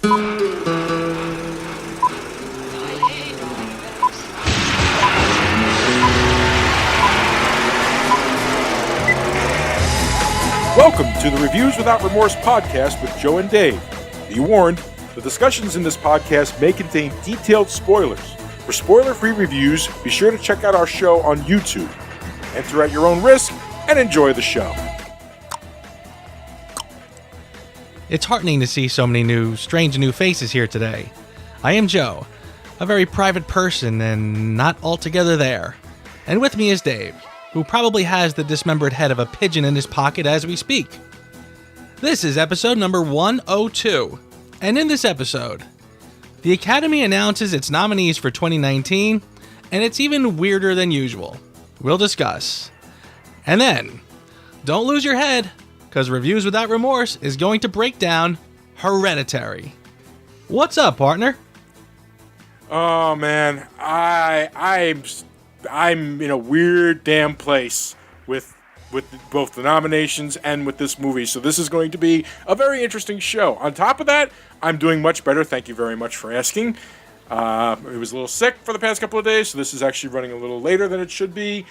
Welcome to the Reviews Without Remorse podcast with Joe and Dave. Be warned, the discussions in this podcast may contain detailed spoilers. For spoiler-free reviews, be sure to check out our show on YouTube. Enter at your own risk and enjoy the show. It's heartening to see so many strange new faces here today. I am Joe, a very private person and not altogether there. And with me is Dave, who probably has the dismembered head of a pigeon in his pocket as we speak. This is episode number 102, and in this episode, the Academy announces its nominees for 2019, and it's even weirder than usual. We'll discuss. And then, don't lose your head, because Reviews Without Remorse is going to break down Hereditary. What's up, partner? Oh man, I'm in a weird damn place with both the nominations and with this movie, so this is going to be a very interesting show. On top of that, I'm doing much better. Thank you very much for asking. I was a little sick for the past couple of days, so this is actually running a little later than it should be.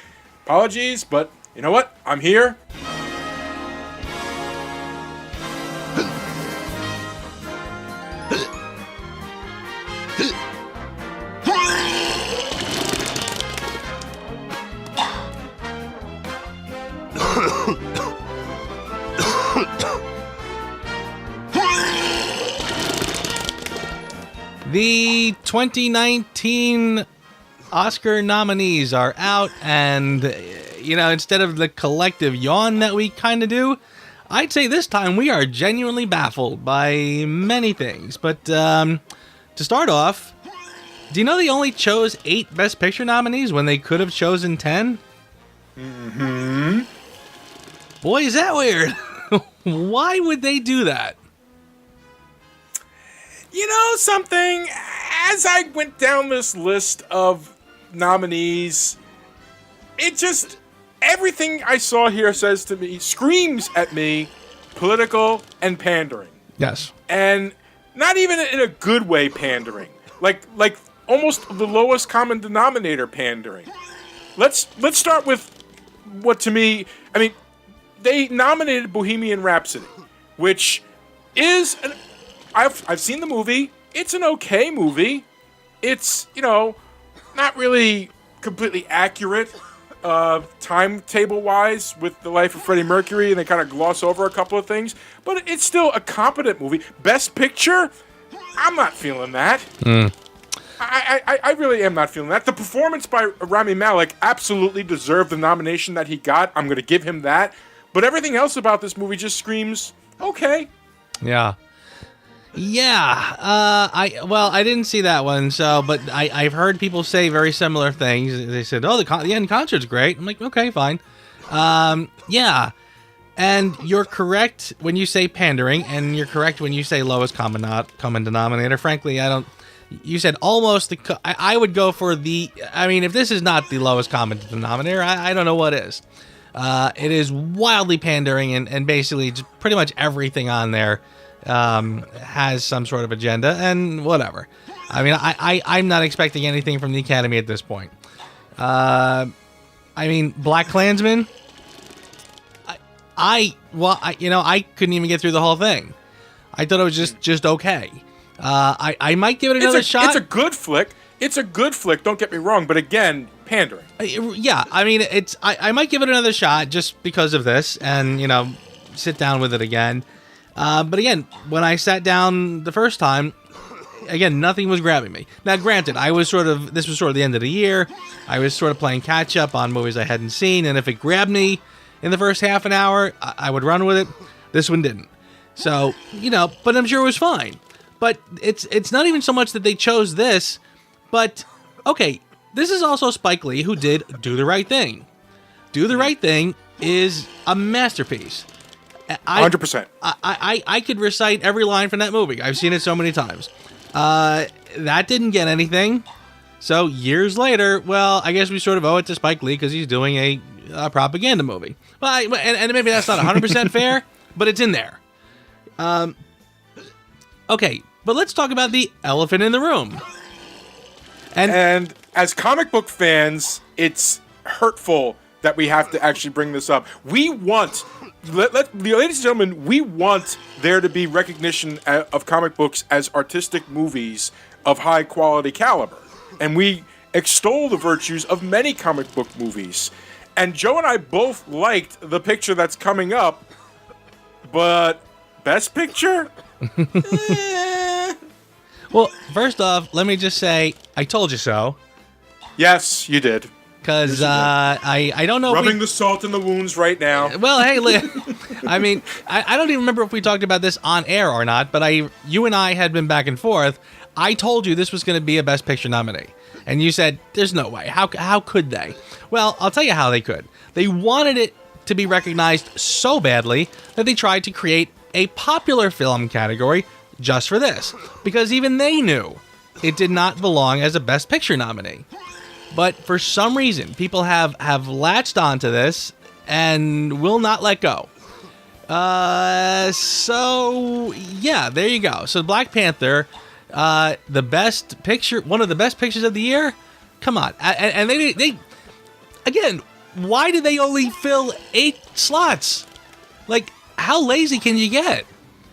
Apologies, but you know what? I'm here. The 2019 Oscar nominees are out, and, instead of the collective yawn that we kind of do, I'd say this time we are genuinely baffled by many things. But to start off, do you know they only chose 8 Best Picture nominees when they could have chosen 10? Mm-hmm. Boy, is that weird. Why would they do that? You know something? As I went down this list of nominees, everything I saw here screams at me, political and pandering. Yes. And not even in a good way pandering. Like almost the lowest common denominator pandering. Let's start with what to me, they nominated Bohemian Rhapsody, which is I've seen the movie. It's an okay movie. It's, not really completely accurate timetable-wise with the life of Freddie Mercury, and they kind of gloss over a couple of things. But it's still a competent movie. Best Picture? I'm not feeling that. I really am not feeling that. The performance by Rami Malek absolutely deserved the nomination that he got. I'm going to give him that. But everything else about this movie just screams, okay. Yeah. Yeah, I didn't see that one, but I've heard people say very similar things. They said, the end concert's great. I'm like, okay, fine. Yeah, and you're correct when you say pandering, and you're correct when you say lowest common denominator. Frankly, you said almost I would go for if this is not the lowest common denominator, I don't know what is. It is wildly pandering, and basically just pretty much everything on there has some sort of agenda, and whatever. I'm not expecting anything from the Academy at this point. Black Klansman, I couldn't even get through the whole thing. I thought it was just okay. I might give it another shot. It's a good flick. Don't get me wrong, but again, pandering. Yeah, I might give it another shot just because of this, and sit down with it again. But again, when I sat down the first time, nothing was grabbing me. Now, granted, this was sort of the end of the year. I was sort of playing catch up on movies I hadn't seen, and if it grabbed me in the first half an hour, I would run with it. This one didn't. So, but I'm sure it was fine. But it's not even so much that they chose this, but, okay, this is also Spike Lee, who did Do the Right Thing. Do the Right Thing is a masterpiece. 100%. I could recite every line from that movie. I've seen it so many times. That didn't get anything. So years later, well, I guess we sort of owe it to Spike Lee because he's doing a propaganda movie. Well, and maybe that's not 100% fair, but it's in there. Okay, But let's talk about the elephant in the room. And as comic book fans, it's hurtful that we have to actually bring this up. We want, ladies and gentlemen, we want there to be recognition of comic books as artistic movies of high quality caliber. And we extol the virtues of many comic book movies. And Joe and I both liked the picture that's coming up, but Best Picture? Well, first off, let me just say, I told you so. Yes, you did. Because I don't know. Rubbing the salt in the wounds right now. Well, hey, I mean, I don't even remember if we talked about this on air or not, but you and I had been back and forth. I told you this was going to be a Best Picture nominee. And you said, there's no way. How could they? Well, I'll tell you how they could. They wanted it to be recognized so badly that they tried to create a popular film category just for this, because even they knew it did not belong as a Best Picture nominee. But for some reason, people have latched onto this and will not let go. So yeah, there you go. So Black Panther, the best picture, one of the best pictures of the year. Come on, and they again, why did they only fill 8 slots? Like, how lazy can you get?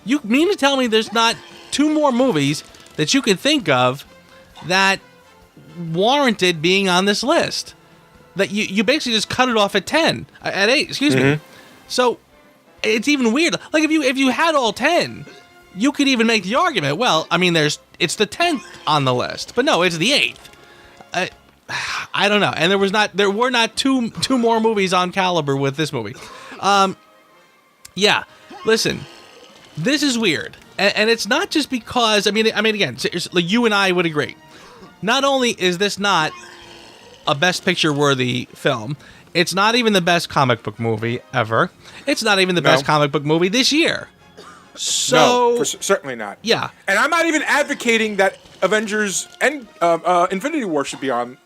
You mean to tell me there's not 2 more movies that you could think of that warranted being on this list? That you basically just cut it off at 10, at 8, excuse me. So it's even weird. Like if you had all 10, you could even make the argument. Well, I mean, it's the 10th on the list, but no, it's the 8th. I don't know. And there were not two more movies on caliber with this movie. Yeah, listen. This is weird, and it's not just because I mean again, like you and I would agree. Not only is this not a Best Picture worthy film, it's not even the best comic book movie ever. It's not even the best comic book movie this year. So no, certainly not. Yeah, and I'm not even advocating that Avengers and Infinity War should be in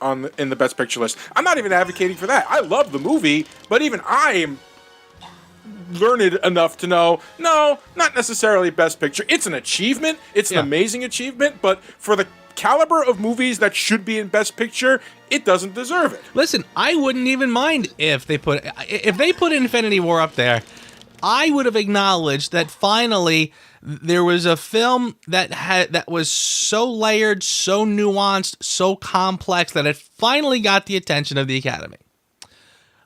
the Best Picture list. I'm not even advocating for that. I love the movie, but even I am learned enough to know, no, not necessarily Best Picture. It's an achievement. It's an amazing achievement, but for the caliber of movies that should be in Best Picture, it doesn't deserve it. Listen, I wouldn't even mind if they put Infinity War up there. I would have acknowledged that finally there was a film that was so layered, so nuanced, so complex that it finally got the attention of the Academy.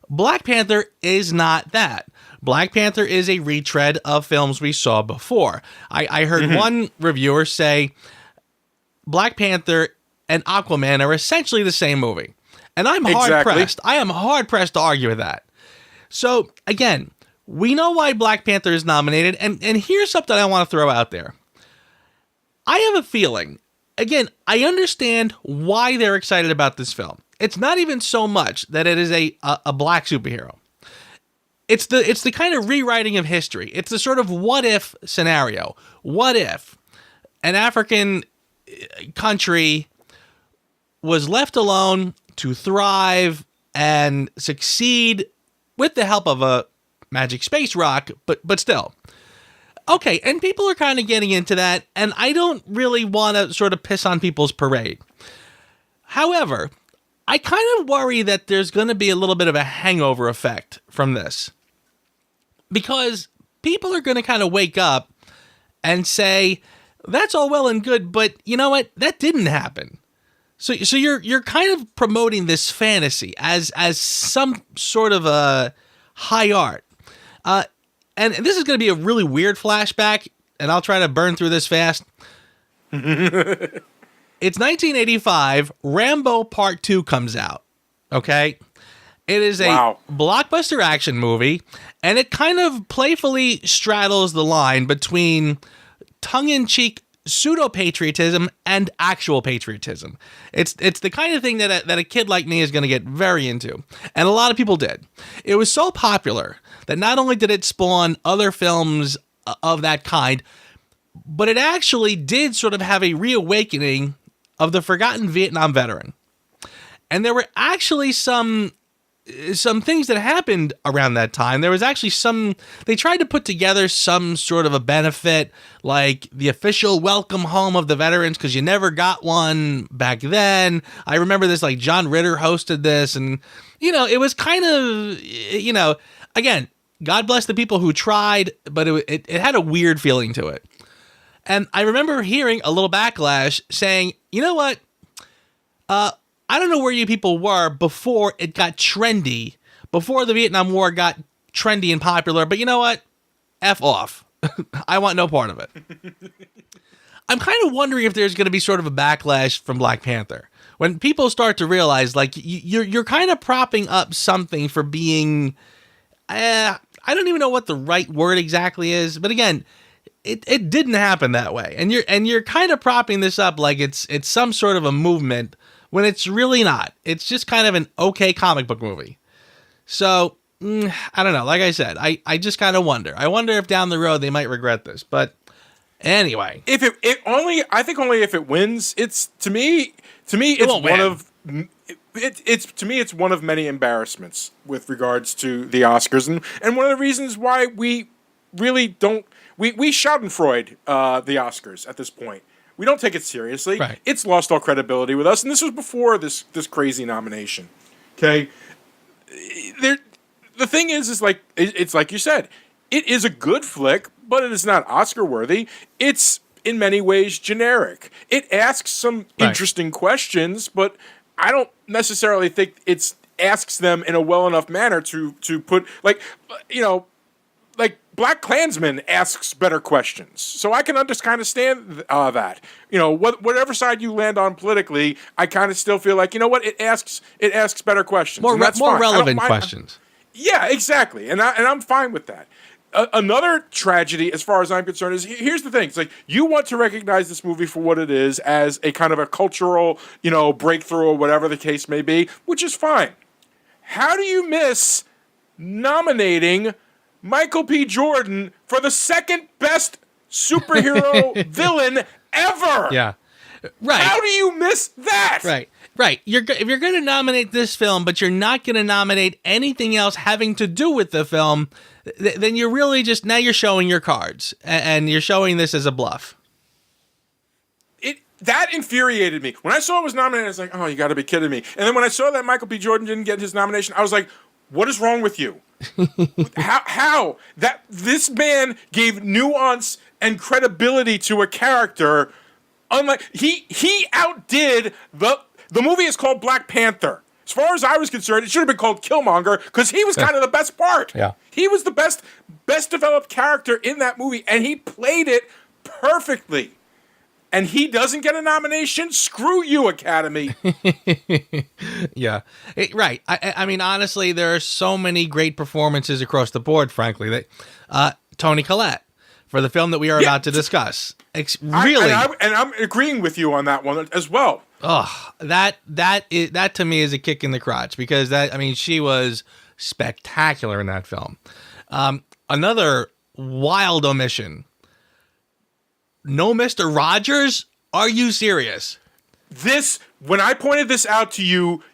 Black Panther is not that. Black Panther is a retread of films we saw before. I heard one reviewer say Black Panther and Aquaman are essentially the same movie. And I'm hard-pressed. I am hard-pressed to argue with that. So, again, we know why Black Panther is nominated, and here's something I want to throw out there. I have a feeling, again, I understand why they're excited about this film. It's not even so much that it is a black superhero. It's the kind of rewriting of history. It's the sort of what-if scenario. What if an African country was left alone to thrive and succeed with the help of a magic space rock, but still. Okay, and people are kind of getting into that, and I don't really want to sort of piss on people's parade. However, I kind of worry that there's going to be a little bit of a hangover effect from this. Because people are going to kind of wake up and say, that's all well and good, but you know what? That didn't happen. So you're kind of promoting this fantasy as some sort of a high art. And this is going to be a really weird flashback, and I'll try to burn through this fast. It's 1985. Rambo Part 2 comes out. Okay? It is a blockbuster action movie, and it kind of playfully straddles the line between tongue-in-cheek pseudo-patriotism and actual patriotism. It's the kind of thing that a kid like me is going to get very into, and a lot of people did. It was so popular that not only did it spawn other films of that kind, but it actually did sort of have a reawakening of the forgotten Vietnam veteran. And there were actually some some things that happened around that time. There was actually they tried to put together some sort of a benefit, like the official welcome home of the veterans, because you never got one back then. I remember this, like John Ritter hosted this, and, it was kind of, again, God bless the people who tried, but it had a weird feeling to it. And I remember hearing a little backlash saying, you know what? I don't know where you people were before it got trendy, before the Vietnam War got trendy and popular, but you know what? F off. I want no part of it. I'm kind of wondering if there's going to be sort of a backlash from Black Panther. When people start to realize, like, you're kind of propping up something for being, I don't even know what the right word exactly is, but again, it didn't happen that way. And you're kind of propping this up like it's some sort of a movement, when it's really not. It's just kind of an okay comic book movie. So, I don't know. Like I said, I just kind of wonder. I wonder if down the road they might regret this. But anyway, I think only if it wins. It's to me it's one of many embarrassments with regards to the Oscars, and one of the reasons why we really don't we Schadenfreude the Oscars at this point. We don't take it seriously. Right. It's lost all credibility with us, and this was before this crazy nomination. Okay, the thing is like it's like you said, it is a good flick, but it is not Oscar worthy. It's in many ways generic. It asks some interesting questions, but I don't necessarily think it asks them in a well enough manner to put like Black Klansman asks better questions, so I can understand that. Whatever side you land on politically, I kind of still feel like it asks better questions, more relevant questions. Yeah, exactly, and I'm fine with that. Another tragedy, as far as I'm concerned, is here's the thing: it's like you want to recognize this movie for what it is, as a kind of a cultural, breakthrough or whatever the case may be, which is fine. How do you miss nominating Michael P. Jordan for the second best superhero villain ever? Yeah. Right. How do you miss that? Right. If you're going to nominate this film, but you're not going to nominate anything else having to do with the film, then you're really now you're showing your cards, and you're showing this as a bluff. That infuriated me. When I saw it was nominated, I was like, oh, you got to be kidding me. And then when I saw that Michael P. Jordan didn't get his nomination, I was like, what is wrong with you? How that this man gave nuance and credibility to a character, unlike he outdid the movie is called Black Panther. As far as I was concerned, it should have been called Killmonger, because he was kind of the best part. Yeah. He was the best developed character in that movie, and he played it perfectly. And he doesn't get a nomination? Screw you, Academy. Yeah. Right. I mean, honestly, there are so many great performances across the board, frankly, that Toni Collette, for the film that we are about to discuss. Really. And I'm agreeing with you on that one as well. Oh, that to me is a kick in the crotch, because she was spectacular in that film. Another wild omission. No Mr. Rogers? Are you serious? When I pointed this out to you,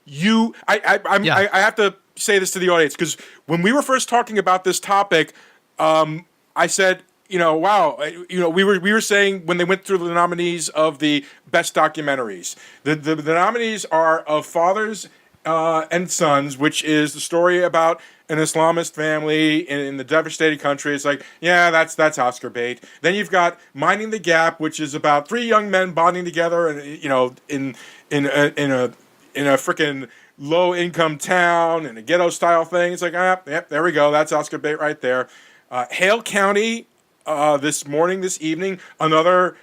I have to say this to the audience, because when we were first talking about this topic, I said, wow, we were saying when they went through the nominees of the best documentaries, the nominees are Of Fathers and Sons, which is the story about an Islamist family in the devastated country. It's like, yeah, that's Oscar bait. Then you've got Minding the Gap, which is about three young men bonding together, and in a freaking low income town in a ghetto style thing. It's like, yep, there we go. That's Oscar bait right there. Hale County, this evening, another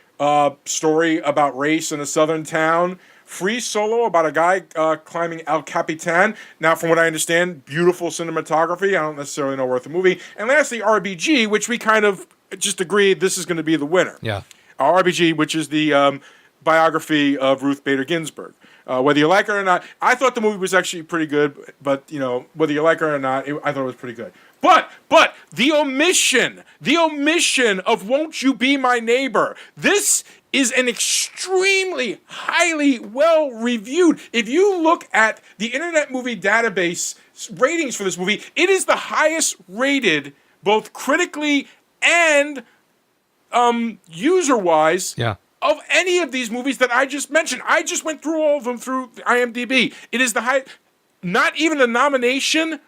story about race in a southern town. Free Solo, about a guy climbing El Capitan. Now, from what I understand, beautiful cinematography. I don't necessarily know worth the movie. And lastly, RBG, which we kind of just agreed this is going to be the winner. Yeah. RBG, which is the biography of Ruth Bader Ginsburg. Whether you like her or not, I thought the movie was actually pretty good. But whether you like her or not, I thought it was pretty good. But the omission of Won't You Be My Neighbor. This is an extremely highly well reviewed. If you look at the Internet Movie Database ratings for this movie, it is the highest rated, both critically and user-wise, of any of these movies that I just mentioned. I just went through all of them through IMDb. It is the high, not even a nomination.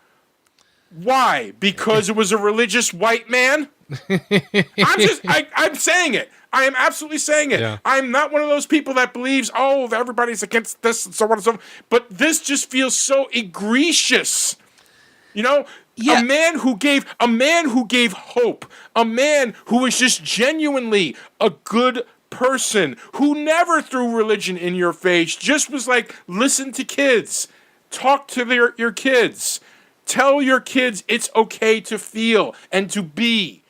Why? Because it was a religious white man? I'm saying it. I am absolutely saying it. Yeah. I'm not one of those people that believes, oh, everybody's against this and so on and so on. But this just feels so egregious. You know? Yeah. A man who gave hope. A man who was just genuinely a good person, who never threw religion in your face, just was like, listen to kids. Talk to your kids. Tell your kids it's okay to feel and to be.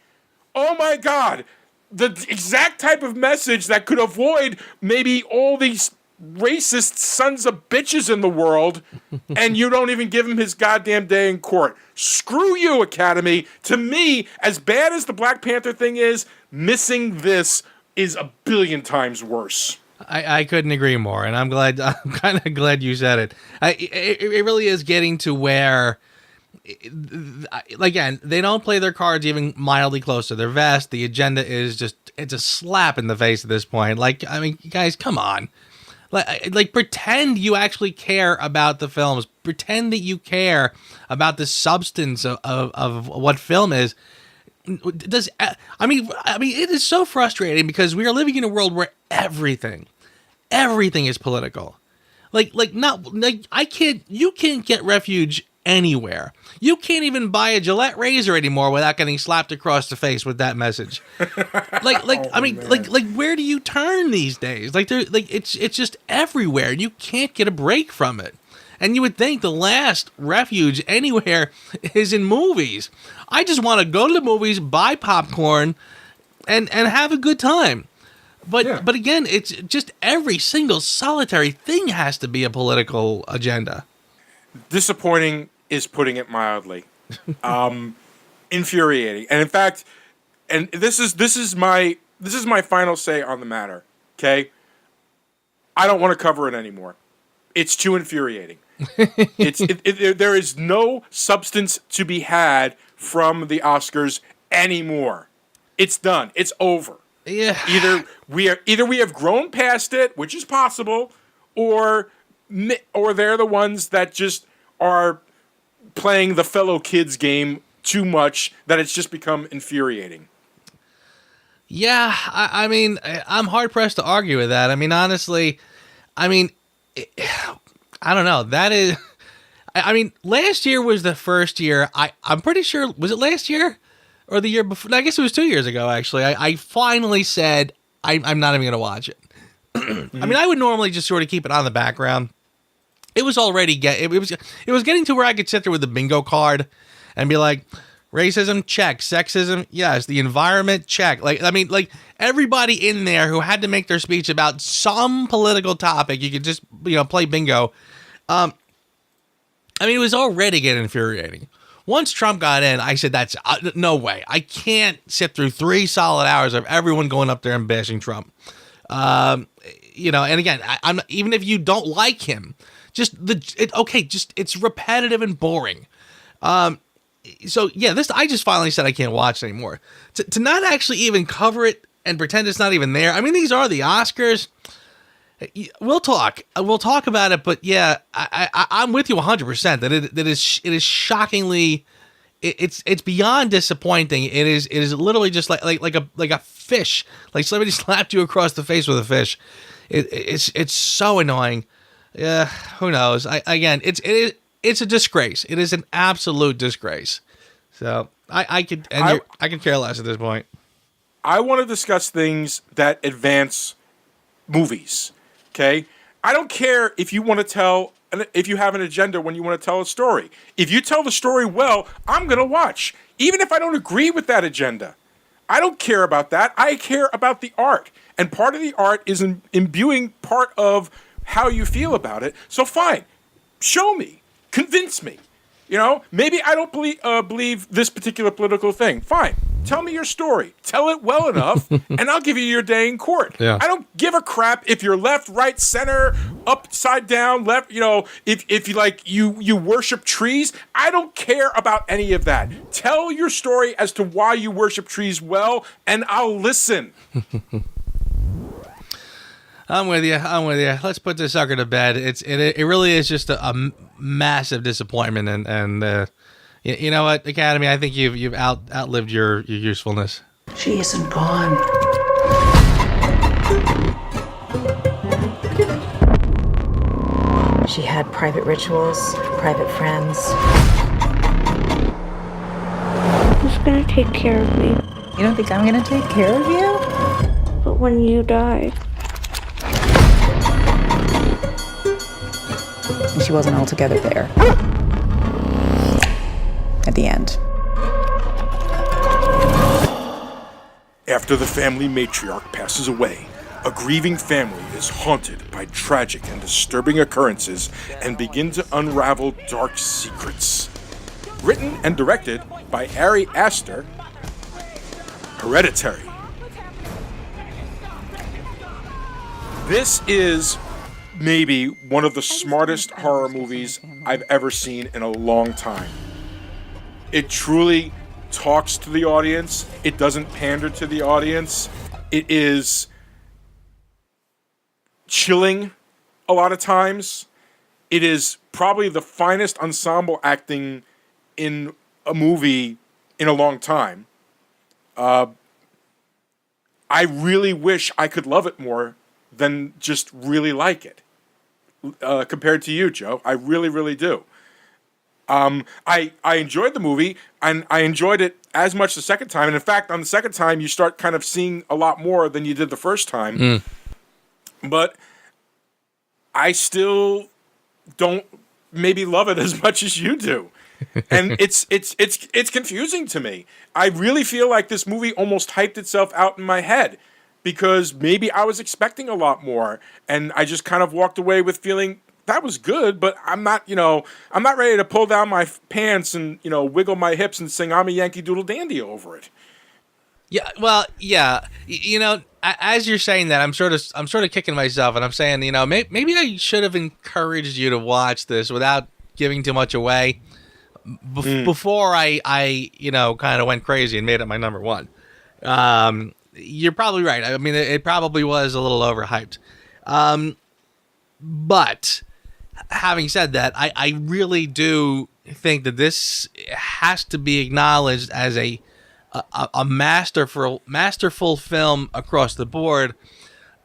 Oh my God. The exact type of message that could avoid maybe all these racist sons of bitches in the world, and you don't even give him his goddamn day in court. Screw you, Academy. To me, as bad as the Black Panther thing is, missing this is a billion times worse. I couldn't agree more, and I'm kind of glad you said it. It really is getting to where, again, they don't play their cards even mildly close to their vest. The agenda is it's a slap in the face at this point. Like, I mean, guys, come on. Like pretend you actually care about the films. Pretend that you care about the substance of what film is. I mean, it is so frustrating because we are living in a world where everything is political. You can't get refuge anywhere. You can't even buy a Gillette razor anymore without getting slapped across the face with that message. Where do you turn these days? It's just everywhere. You can't get a break from it. And you would think the last refuge anywhere is in movies. I just want to go to the movies, buy popcorn, and have a good time. But again, it's just every single solitary thing has to be a political agenda. Disappointing is putting it mildly. Infuriating. And in fact, and this is my final say on the matter. Okay? I don't want to cover it anymore. It's too infuriating. There is no substance to be had from the Oscars anymore. It's done. It's over. Yeah. Either we have grown past it, which is possible, or they're the ones that just are playing the fellow kids game too much that it's just become infuriating. Yeah, I mean, I'm hard pressed to argue with that. I mean, honestly, I don't know. That is, I mean, last year was the first year. I'm pretty sure, was it last year or the year before? I guess it was 2 years ago, actually. I finally said, I'm not even going to watch it. I mean, I would normally just sort of keep it on the background. It was already it was getting to where I could sit there with the bingo card and be like, racism, check. Sexism, yes. The environment, check. Everybody in there who had to make their speech about some political topic, you could just, play bingo. I mean, it was already getting infuriating. Once Trump got in, I said, that's no way. I can't sit through 3 solid hours of everyone going up there and bashing Trump. And again, I'm even if you don't like him, it's repetitive and boring. So yeah, I just finally said I can't watch it anymore. To not actually even cover it and pretend it's not even there. I mean, these are the Oscars. We'll talk about it, but yeah, I'm with you 100% that it is shockingly, it's beyond disappointing. It is literally just like a fish, like somebody slapped you across the face with a fish. It's so annoying. Yeah, who knows? It's a disgrace. It is an absolute disgrace. So I could care less at this point. I want to discuss things that advance movies. Okay, I don't care if you have an agenda when you want to tell a story. If you tell the story well, I'm gonna watch, even if I don't agree with that agenda. I don't care about that. I care about the art, and part of the art is imbuing part of how you feel about it. So fine, show me, convince me. Maybe I don't believe this particular political thing. Fine, Tell me your story. Tell it well enough, and I'll give you your day in court. Yeah. I don't give a crap if you're left, right, center, upside down, left. If you like you worship trees. I don't care about any of that. Tell your story as to why you worship trees well, and I'll listen. I'm with you. Let's put this sucker to bed. It really is just a massive disappointment, and you know what, Academy? I think you've outlived your usefulness. She isn't gone. She had private rituals, private friends. Who's gonna take care of me? You don't think I'm gonna take care of you? But when you die, And she wasn't altogether there. At the end. After the family matriarch passes away, a grieving family is haunted by tragic and disturbing occurrences and begin to unravel dark secrets. Written and directed by Ari Aster, Hereditary. This is maybe one of the smartest horror movies I've ever seen in a long time. It truly talks to the audience. It doesn't pander to the audience. It is chilling a lot of times. It is probably the finest ensemble acting in a movie in a long time. I really wish I could love it more than just really like it. Compared to you, Joe. I really, really do. I enjoyed the movie, and I enjoyed it as much the second time. And in fact, on the second time, you start kind of seeing a lot more than you did the first time. But I still don't maybe love it as much as you do. And it's confusing to me. I really feel like this movie almost hyped itself out in my head, because maybe I was expecting a lot more, and I just kind of walked away with feeling that was good, but I'm not ready to pull down my pants and, wiggle my hips and sing I'm a Yankee Doodle Dandy over it. Yeah, well, yeah. As you're saying that, I'm sort of kicking myself, and I'm saying, maybe I should have encouraged you to watch this without giving too much away before I kind of went crazy and made it my number one. You're probably right. I mean, it probably was a little overhyped. But having said that, I really do think that this has to be acknowledged as a masterful film across the board.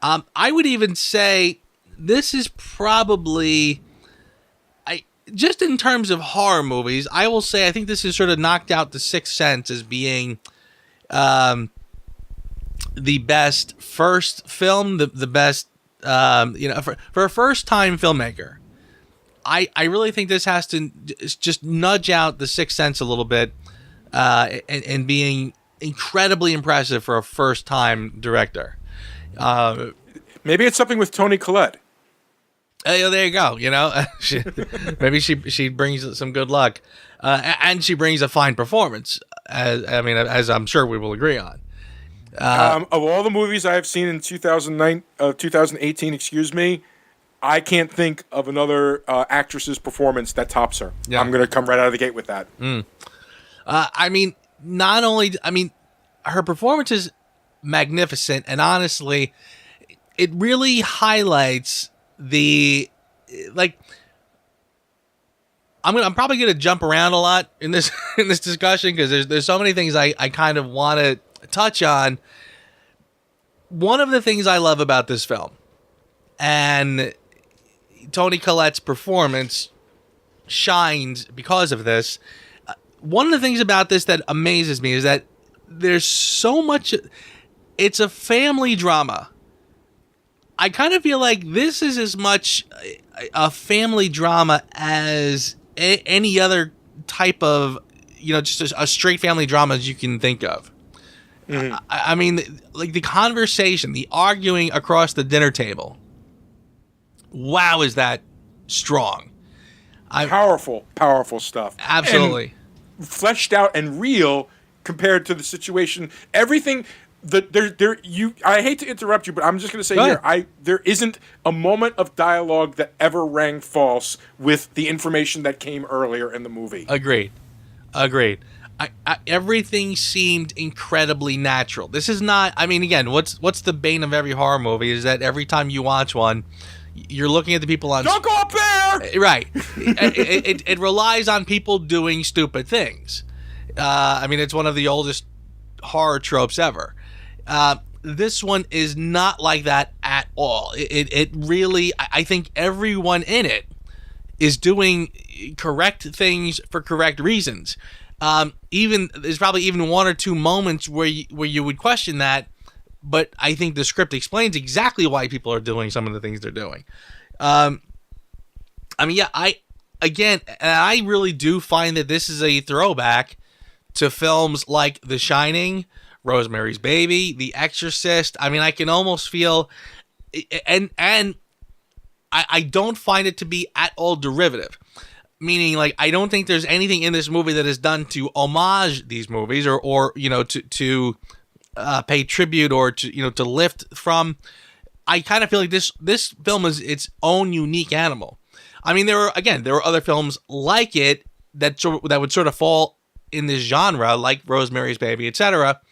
I would even say this is probably, just in terms of horror movies, I will say I think this has sort of knocked out The Sixth Sense as being the best first film, the best, for a first-time filmmaker. I really think this has to just nudge out The Sixth Sense a little bit, and being incredibly impressive for a first-time director. Maybe it's something with Toni Collette. There you go. Maybe she brings some good luck, and she brings a fine performance. As I'm sure we will agree on. Of all the movies I have seen in 2018, I can't think of another actress's performance that tops her. Yeah. I'm going to come right out of the gate with that. Her performance is magnificent, and honestly, it really highlights I'm probably going to jump around a lot in this discussion, because there's so many things I kind of want to touch on. One of the things I love about this film, and Toni Collette's performance shines because of this. One of the things about this that amazes me is that there's so much. It's a family drama. I kind of feel like this is as much a family drama as any other type of, just a straight family drama as you can think of. Mm-hmm. I mean, like the conversation, the arguing across the dinner table. Wow, is that strong? Powerful stuff. Absolutely. And fleshed out and real compared to the situation. Everything that there you. I hate to interrupt you, but I'm just going to say here, there isn't a moment of dialogue that ever rang false with the information that came earlier in the movie. Agreed. Everything seemed incredibly natural. This is not. I mean, again, what's the bane of every horror movie is that every time you watch one, you're looking at the people on. Don't go up there. Right. It relies on people doing stupid things. I mean, it's one of the oldest horror tropes ever. This one is not like that at all. It really. I think everyone in it is doing correct things for correct reasons. Even there's probably even one or two moments where you would question that, but I think the script explains exactly why people are doing some of the things they're doing. I mean, yeah, I really do find that this is a throwback to films like The Shining, Rosemary's Baby, The Exorcist. I mean, I can almost feel, and I don't find it to be at all derivative. Meaning, like, I don't think there's anything in this movie that is done to homage these movies or to pay tribute or to lift from. I kind of feel like this film is its own unique animal. I mean, there were other films like it that would sort of fall in this genre, like Rosemary's Baby, etc.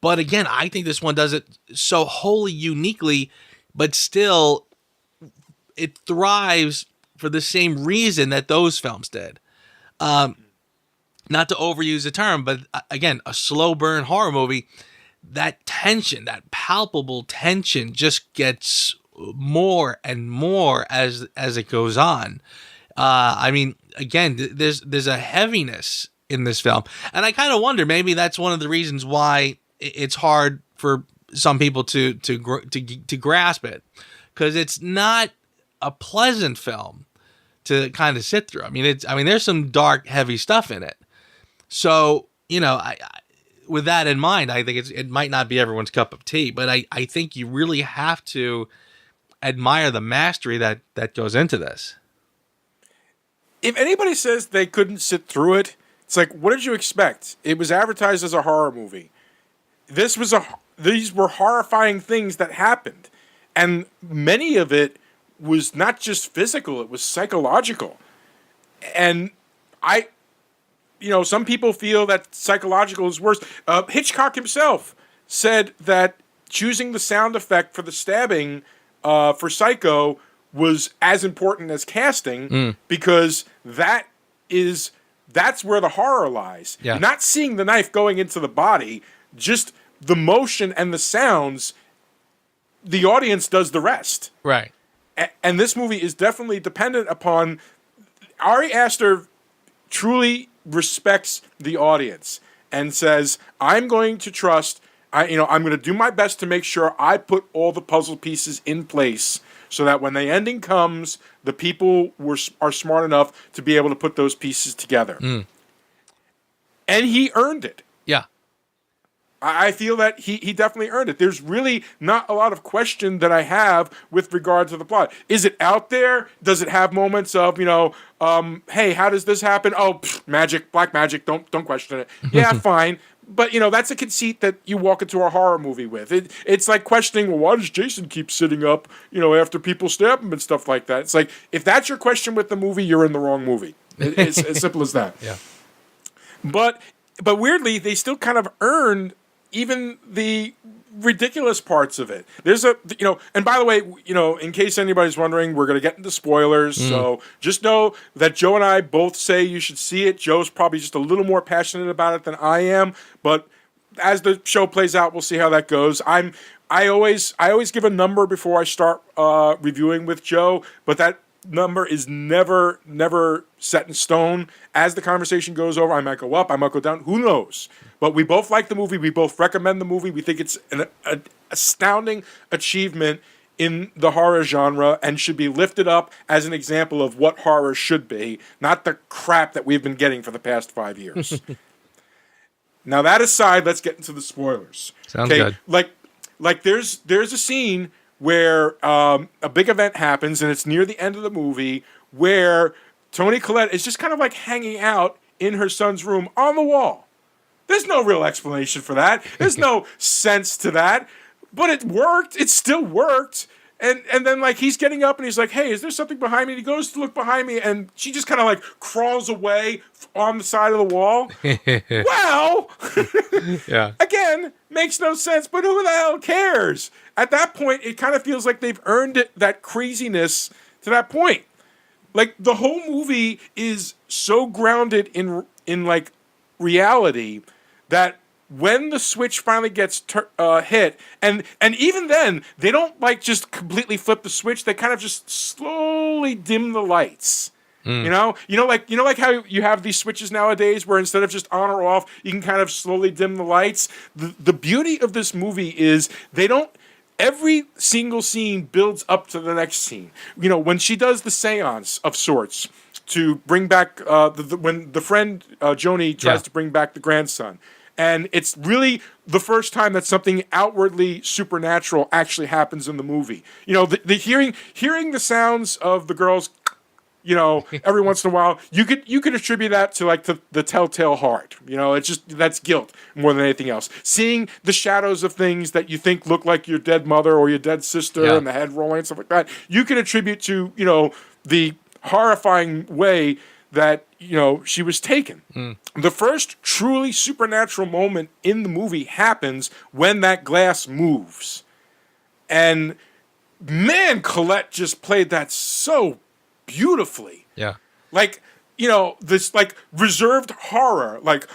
But again, I think this one does it so wholly uniquely, but still it thrives for the same reason that those films did. Not to overuse the term, but again, a slow burn horror movie, that tension, that palpable tension just gets more and more as it goes on. I mean, again, there's a heaviness in this film. And I kind of wonder, maybe that's one of the reasons why it's hard for some people to grasp it. Because it's not a pleasant film to kind of sit through. I mean, there's some dark, heavy stuff in it. So, I with that in mind, I think it might not be everyone's cup of tea, but I think you really have to admire the mastery that goes into this. If anybody says they couldn't sit through it, it's like, what did you expect? It was advertised as a horror movie. These were horrifying things that happened, and many of it was not just physical, it was psychological. And some people feel that psychological is worse. Hitchcock himself said that choosing the sound effect for the stabbing for Psycho was as important as casting because that's where the horror lies. Yeah. Not seeing the knife going into the body, just the motion and the sounds, the audience does the rest. Right. And this movie is definitely dependent upon... Ari Aster truly respects the audience and says, I'm going to trust... I'm going to do my best to make sure I put all the puzzle pieces in place so that when the ending comes, the people are smart enough to be able to put those pieces together. And he earned it. Yeah. I feel that he definitely earned it. There's really not a lot of question that I have with regard to the plot. Is it out there? Does it have moments of, hey, how does this happen? Oh, magic, black magic, don't question it. Yeah, fine. But, that's a conceit that you walk into a horror movie with. It's like questioning, well, why does Jason keep sitting up, after people stab him and stuff like that? It's like, if that's your question with the movie, you're in the wrong movie. It's as simple as that. Yeah. But weirdly, they still kind of earned even the ridiculous parts of it. There's and by the way, in case anybody's wondering, we're going to get into spoilers. So just know that Joe and I both say you should see it. Joe's probably just a little more passionate about it than I am, but as the show plays out, we'll see how that goes. I always give a number before I start reviewing with Joe, but that number is never set in stone. As the conversation goes over, I might go up, I might go down. Who knows? But we both like the movie. We both recommend the movie. We think it's an astounding achievement in the horror genre and should be lifted up as an example of what horror should be, not the crap that we've been getting for the past 5 years. Now, that aside, let's get into the spoilers. Sounds good. Like there's a scene where a big event happens, and it's near the end of the movie, where Toni Collette is just kind of like hanging out in her son's room on the wall. There's no real explanation for that. There's no sense to that. But it worked. It still worked. And then, like, he's getting up and he's like, hey, is there something behind me? And he goes to look behind me, and she just kind of, like, crawls away on the side of the wall. Well, Yeah. again, makes no sense, but who the hell cares? At that point, it kind of feels like they've earned it, that craziness to that point. Like, the whole movie is so grounded in like, reality that when the switch finally gets hit, and even then, they don't, like, just completely flip the switch. They kind of just slowly dim the lights. You know, like how you have these switches nowadays, where instead of just on or off, you can kind of slowly dim the lights. The beauty of this movie is they don't. Every single scene builds up to the next scene. You know, when she does the seance of sorts to bring back when the friend Joni tries to bring back the grandson. And it's really the first time that something outwardly supernatural actually happens in the movie. You know, the hearing the sounds of the girls, you know, every once in a while, you could attribute that to, like, the telltale heart. You know, it's just, that's guilt more than anything else. Seeing the shadows of things that you think look like your dead mother or your dead sister and the head rolling and stuff like that, you can attribute to, you know, the horrifying way that, you know, she was taken. The first truly supernatural moment in the movie happens when that glass moves. And man, Colette just played that so beautifully. Yeah. Like, you know, this, like, reserved horror, like,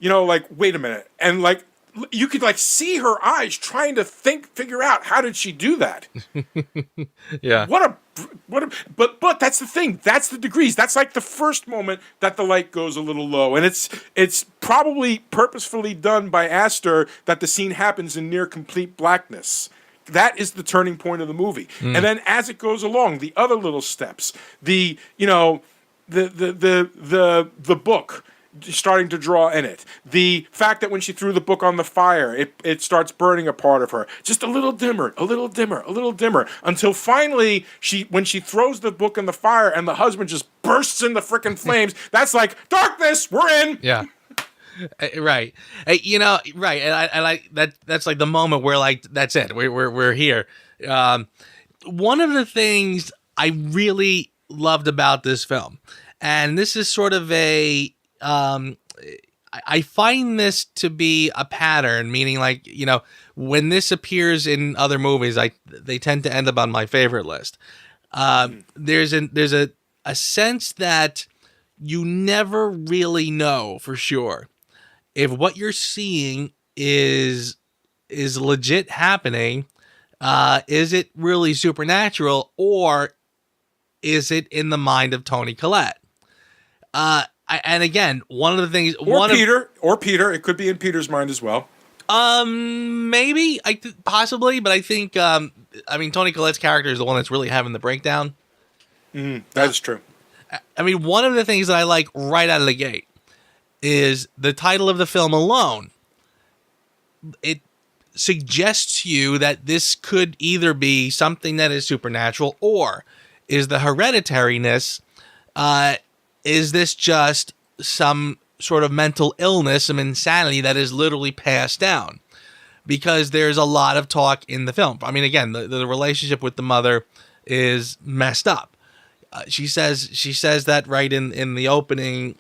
you know, like, wait a minute. And, like, you could, like, see her eyes trying to figure out, how did she do that? Yeah. But that's the thing. That's the degrees. That's, like, the first moment that the light goes a little low. And it's probably purposefully done by Astor that the scene happens in near complete blackness. That is the turning point of the movie. And then as it goes along, the other little steps, the book starting to draw in it, the fact that when she threw the book on the fire, it starts burning a part of her, just a little dimmer, a little dimmer, a little dimmer, until finally when she throws the book in the fire and the husband just bursts in the frickin' flames, that's like, darkness, we're in. Yeah. Right. You know, right. And I that's like the moment where, like, that's it. We're here. One of the things I really loved about this film, and this is sort of I find this to be a pattern, meaning, like, you know, when this appears in other movies, they tend to end up on my favorite list. There's a sense that you never really know for sure if what you're seeing is legit happening. Is it really supernatural, or is it in the mind of Toni Collette? And again, one of the things, or Peter, it could be in Peter's mind as well. Maybe possibly, but I think I mean, Toni Collette's character is the one that's really having the breakdown. That is true. I mean, one of the things that I like right out of the gate is the title of the film alone. It suggests to you that this could either be something that is supernatural, or is the hereditariness, is this just some sort of mental illness, some insanity that is literally passed down? Because there's a lot of talk in the film. I mean, again, the relationship with the mother is messed up. She says that right in the opening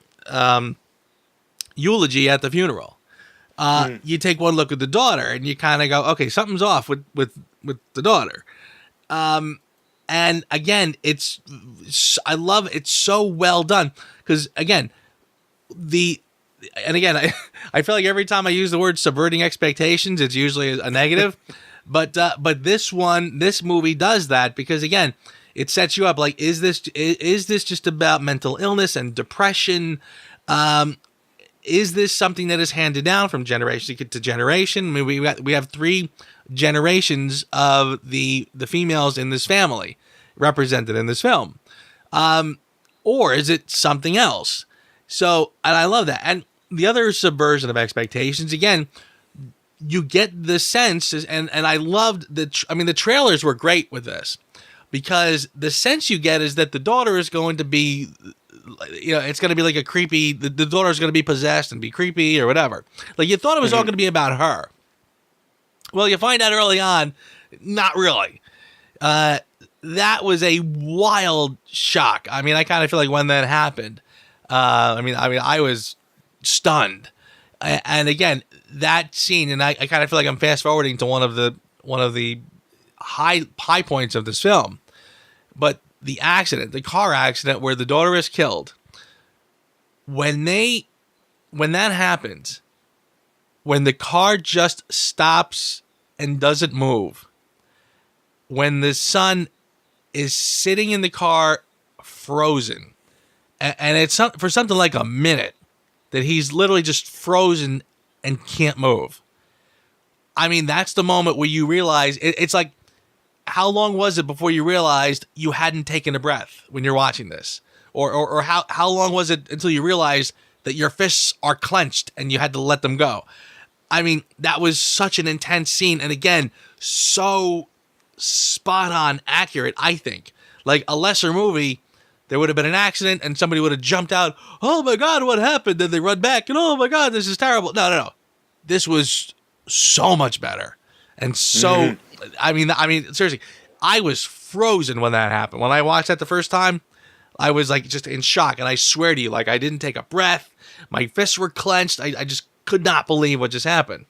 eulogy at the funeral. You take one look at the daughter and you kind of go, okay, something's off with the daughter. And again, I love it's so well done, because again, I feel like every time I use the word subverting expectations, it's usually a negative, but this movie does that, because again, it sets you up like, is this just about mental illness and depression? Is this something that is handed down from generation to generation? I mean, we have 3 generations of the females in this family represented in this film, or is it something else? So, and I love that. And the other subversion of expectations, again, you get the sense, and I loved the trailers were great with this, because the sense you get is that the daughter is going to be it's going to be like a creepy, the daughter's going to be possessed and be creepy or whatever. Like, you thought it was all going to be about her. Well, you find out early on, not really. That was a wild shock. I mean, I kind of feel like when that happened, I was stunned. And again, that scene, and I kind of feel like I'm fast forwarding to one of the high points of this film. But the car accident where the daughter is killed, when that happens, when the car just stops and doesn't move, when the son is sitting in the car frozen, and it's for something like a minute that he's literally just frozen and can't move. I mean, that's the moment where you realize it's like, how long was it before you realized you hadn't taken a breath when you're watching this? Or how long was it until you realized that your fists are clenched and you had to let them go? I mean, that was such an intense scene. And again, so spot on accurate, I think. Like a lesser movie, there would have been an accident and somebody would have jumped out. Oh my God, what happened? Then they run back and oh my God, this is terrible. No. This was so much better. And so, I mean, seriously, I was frozen when that happened. When I watched that the first time, I was like just in shock. And I swear to you, like I didn't take a breath. My fists were clenched. I just could not believe what just happened.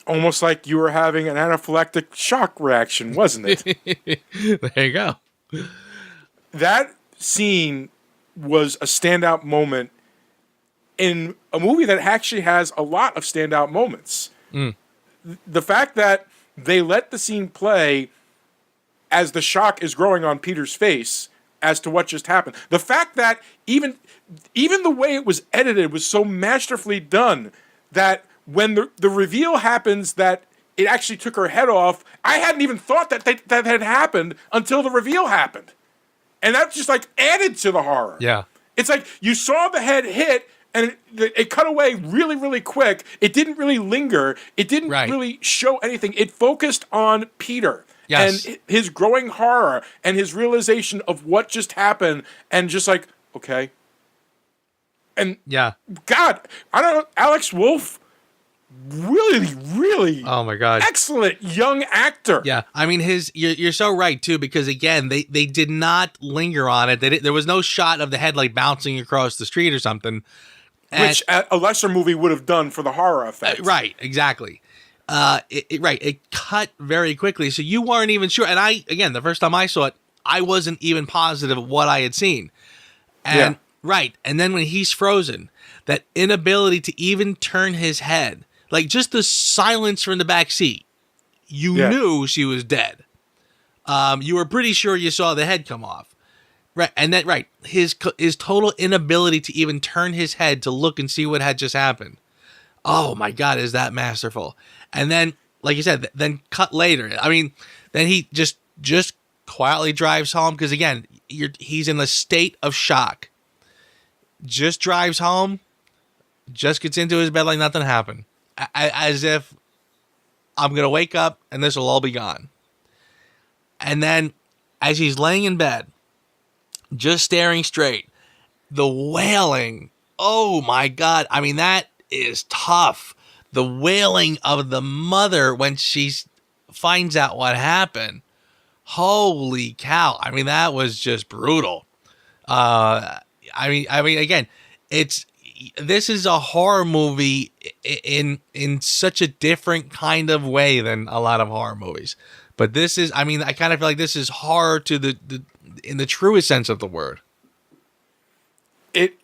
Almost like you were having an anaphylactic shock reaction, wasn't it? There you go. That scene was a standout moment in a movie that actually has a lot of standout moments. The fact that they let the scene play as the shock is growing on Peter's face as to what just happened. The fact that even the way it was edited was so masterfully done that when the reveal happens that it actually took her head off, I hadn't even thought that had happened until the reveal happened. And that just like added to the horror. Yeah. It's like you saw the head hit and it cut away really, really quick. It didn't really linger. It didn't really show anything. It focused on Peter and his growing horror and his realization of what just happened and just like, okay. And God, I don't know, Alex Wolff, really, really oh my God, excellent young actor. Yeah, I mean you're so right too, because again they did not linger on it. There was no shot of the head like bouncing across the street or something, which a lesser movie would have done for the horror effect. Right, exactly. It cut very quickly, so you weren't even sure. And the first time I saw it, I wasn't even positive of what I had seen. And and then when he's frozen, that inability to even turn his head. Like, just the silence from the back seat. You knew she was dead. You were pretty sure you saw the head come off. Right. And then, his total inability to even turn his head to look and see what had just happened. Oh, my God, is that masterful. And then, like you said, then cut later. I mean, then he just quietly drives home. Because, again, he's in a state of shock. Just drives home. Just gets into his bed like nothing happened. As if I'm going to wake up and this will all be gone. And then as he's laying in bed, just staring straight, the wailing, oh my God. I mean, that is tough. The wailing of the mother when she finds out what happened. Holy cow. I mean, that was just brutal. I mean, again, this is a horror movie in such a different kind of way than a lot of horror movies. But this is, I mean, I kind of feel like this is horror to in the truest sense of the word. It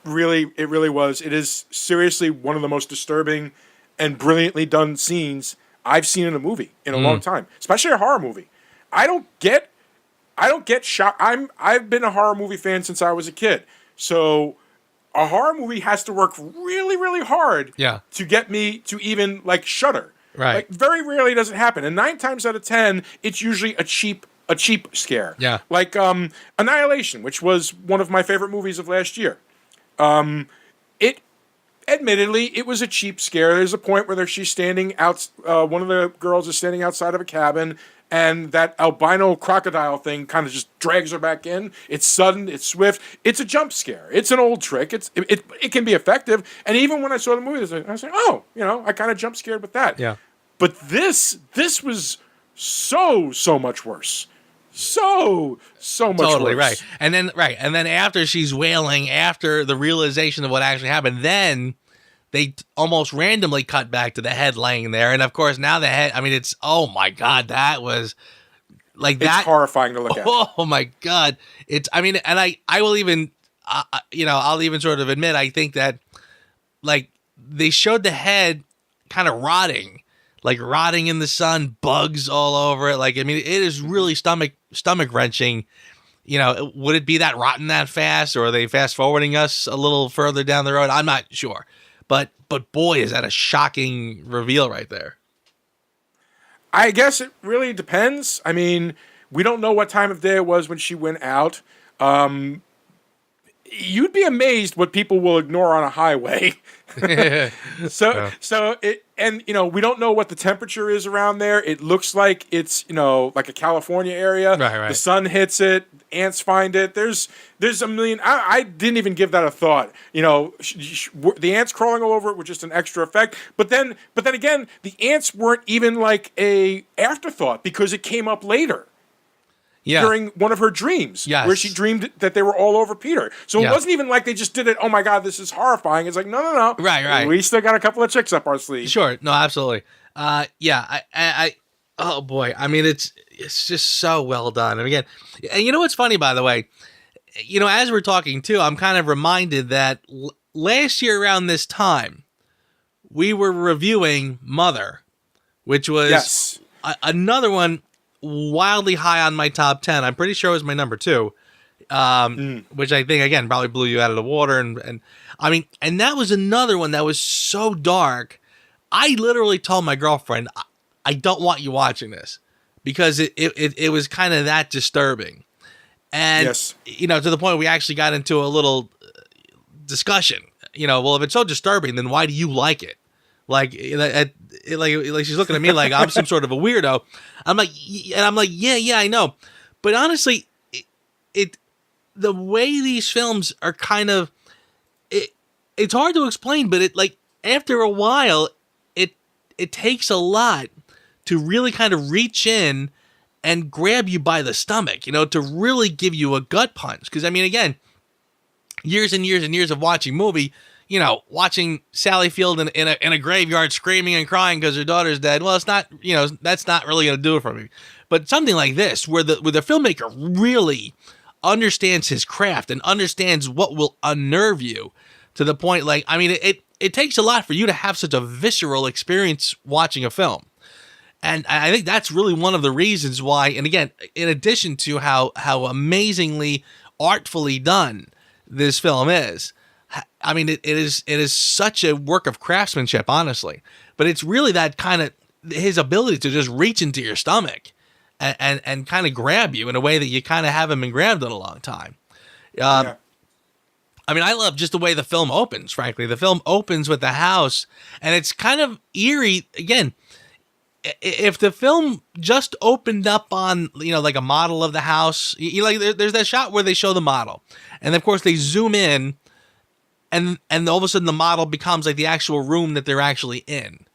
really was. It is seriously one of the most disturbing and brilliantly done scenes I've seen in a movie in a long time, especially a horror movie. I don't get shock. I've been a horror movie fan since I was a kid. So a horror movie has to work really, really hard to get me to even like shudder. Right. Like very rarely does it happen. And 9 times out of 10, it's usually a cheap scare. Yeah. Like Annihilation, which was one of my favorite movies of last year. Admittedly, it was a cheap scare. There's a point where she's standing out. One of the girls is standing outside of a cabin, and that albino crocodile thing kind of just drags her back in. It's sudden, it's swift, it's a jump scare. It's an old trick. It can be effective. And even when I saw the movie, I was like, oh, I kind of jump scared with that. Yeah. But this was so much worse. So much Totally worse. right. And then after she's wailing, after the realization of what actually happened, then they almost randomly cut back to the head laying there. And of course, now the head, I mean, it's, oh my God, that was like that. It's horrifying to look at. Oh my God. I mean, and I will even, I'll even sort of admit, I think that like they showed the head kind of rotting in the sun, bugs all over it. Like, I mean, it is really stomach wrenching. Would it be that rotten that fast, or are they fast forwarding us a little further down the road? I'm not sure. But boy, is that a shocking reveal right there. I guess it really depends. I mean, we don't know what time of day it was when she went out. You'd be amazed what people will ignore on a highway. So it, and we don't know what the temperature is around there. It looks like it's like a California area. Right. The sun hits it. Ants find it. There's a million. I didn't even give that a thought. The ants crawling all over it were just an extra effect. But then again, the ants weren't even like a afterthought because it came up later. Yeah. During one of her dreams, yes. where she dreamed that they were all over Peter. So it wasn't even like they just did it, oh my God, this is horrifying. It's like, no. Right. We still got a couple of tricks up our sleeve. Sure. No, absolutely. I oh boy. I mean, it's just so well done. And again, and you know what's funny, by the way? As we're talking too, I'm kind of reminded that last year around this time, we were reviewing Mother, which was another one wildly high on my top 10. I'm pretty sure it was my number 2, which I think, again, probably blew you out of the water. And I mean, and that was another one that was so dark. I literally told my girlfriend, I don't want you watching this because it was kind of that disturbing. And, to the point we actually got into a little discussion, well, if it's so disturbing, then why do you like it? Like she's looking at me like I'm some sort of a weirdo. I'm like, yeah, I know. But honestly, the way these films are kind of, it's hard to explain, but after a while, it takes a lot to really kind of reach in and grab you by the stomach, to really give you a gut punch. Because I mean, again, years and years and years of watching movie, watching Sally Field in a graveyard screaming and crying because her daughter's dead. Well, it's not, that's not really going to do it for me. But something like this, where the filmmaker really understands his craft and understands what will unnerve you to the point, I mean, it takes a lot for you to have such a visceral experience watching a film. And I think that's really one of the reasons why, and again, in addition to how amazingly artfully done this film is, I mean, it is such a work of craftsmanship, honestly. But it's really that kind of his ability to just reach into your stomach and kind of grab you in a way that you kind of haven't been grabbed in a long time. I mean, I love just the way the film opens, frankly. The film opens with the house, and it's kind of eerie. Again, if the film just opened up on, like a model of the house, there's that shot where they show the model. And, of course, they zoom in. And all of a sudden the model becomes like the actual room that they're actually in,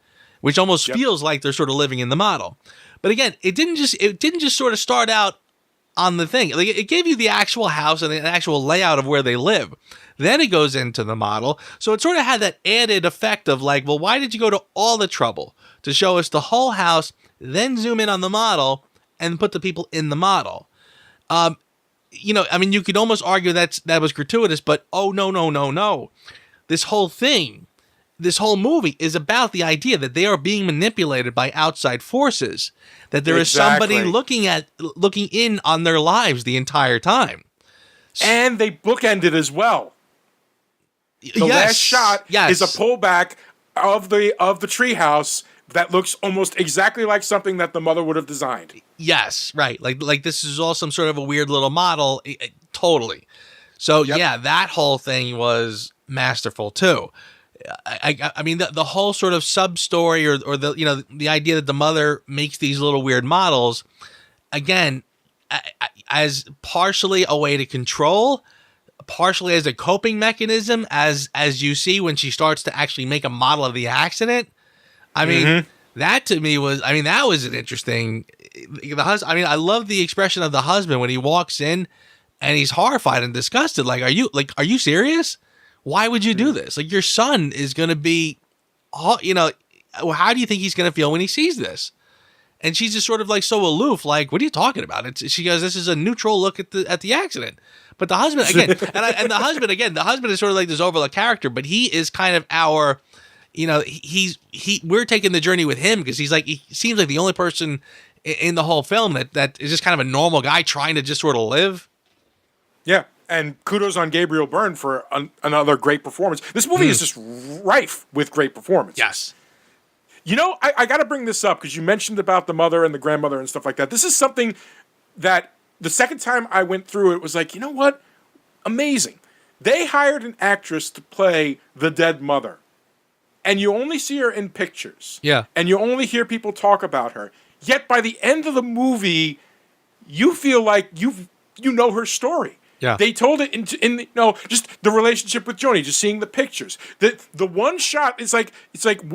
which almost feels like they're sort of living in the model. But again, it didn't just sort of start out on the thing. Like it gave you the actual house and the actual layout of where they live. Then it goes into the model. So it sort of had that added effect of like, well, why did you go to all the trouble to show us the whole house, then zoom in on the model and put the people in the model? I mean, you could almost argue that was gratuitous, but no. This whole thing, this whole movie is about the idea that they are being manipulated by outside forces, that there is somebody looking in on their lives the entire time. And they bookended as well. The last shot is a pullback of the treehouse that looks almost exactly like something that the mother would have designed. Yes, right. Like this is all some sort of a weird little model. Totally. So yeah, that whole thing was masterful too. I mean, the whole sort of sub story or the the idea that the mother makes these little weird models, again, as partially a way to control, partially as a coping mechanism, as you see when she starts to actually make a model of the accident. I mean, that to me was, that was an interesting. I love the expression of the husband when he walks in, and he's horrified and disgusted. Like, are you serious? Why would you do this? Like, your son is going to be, how do you think he's going to feel when he sees this? And she's just sort of like so aloof, like, what are you talking about? She goes, this is a neutral look at the accident. But the husband, again, the husband is sort of like this overlooked character, but he is kind of our, we're taking the journey with him because he seems like the only person in the whole film that is just kind of a normal guy trying to just sort of live. Yeah. And kudos on Gabriel Byrne for another great performance. This movie is just rife with great performances. Yes. I got to bring this up because you mentioned about the mother and the grandmother and stuff like that. This is something that the second time I went through it was like, you know what? Amazing. They hired an actress to play the dead mother. And you only see her in pictures. Yeah. And you only hear people talk about her. Yet by the end of the movie, you feel like you know her story. Yeah. They told it in just the relationship with Joni, just seeing the pictures. The one shot is like,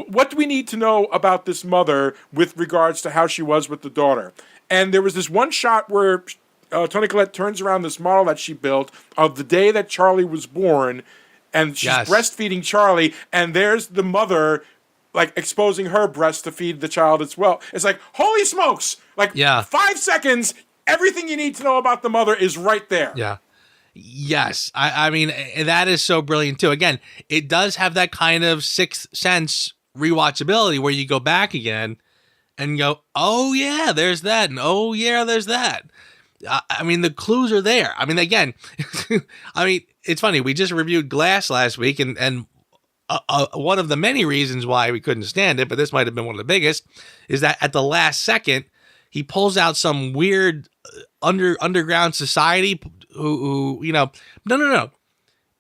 what do we need to know about this mother with regards to how she was with the daughter? And there was this one shot where Toni Collette turns around this model that she built of the day that Charlie was born, and she's breastfeeding Charlie, and there's the mother like exposing her breast to feed the child as well. It's like, holy smokes! Like 5 seconds, everything you need to know about the mother is right there. Yeah. Yes. I mean, that is so brilliant too. Again, it does have that kind of Sixth Sense rewatchability where you go back again and go, oh yeah, there's that. And oh yeah, there's that. I mean, the clues are there. I mean, again, it's funny. We just reviewed Glass last week and one of the many reasons why we couldn't stand it, but this might have been one of the biggest, is that at the last second, he pulls out some weird underground society who no.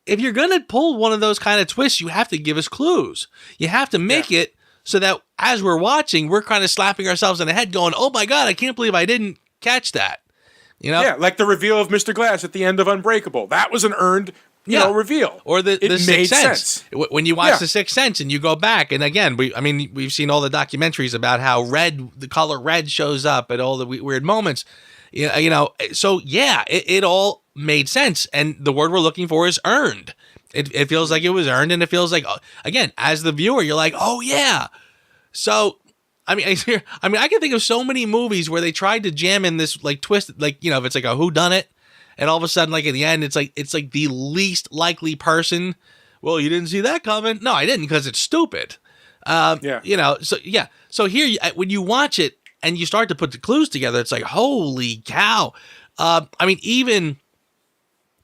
If you're going to pull one of those kind of twists, you have to give us clues. You have to make it so that as we're watching, we're kind of slapping ourselves in the head going, oh my God, I can't believe I didn't catch that. Yeah, like the reveal of Mr. Glass at the end of Unbreakable. That was an earned reveal. Or the Sixth Sense. When you watch The Sixth Sense and you go back, and again, we've seen all the documentaries about how the color red shows up at all the weird moments. It all made sense. And the word we're looking for is earned. It feels like it was earned, and it feels like, again, as the viewer, you're like, oh yeah. So, I can think of so many movies where they tried to jam in this like twist, like, if it's like a whodunit, and all of a sudden, like at the end, it's like the least likely person. Well, you didn't see that coming. No, I didn't, because it's stupid. So here, when you watch it and you start to put the clues together, it's like, holy cow. Even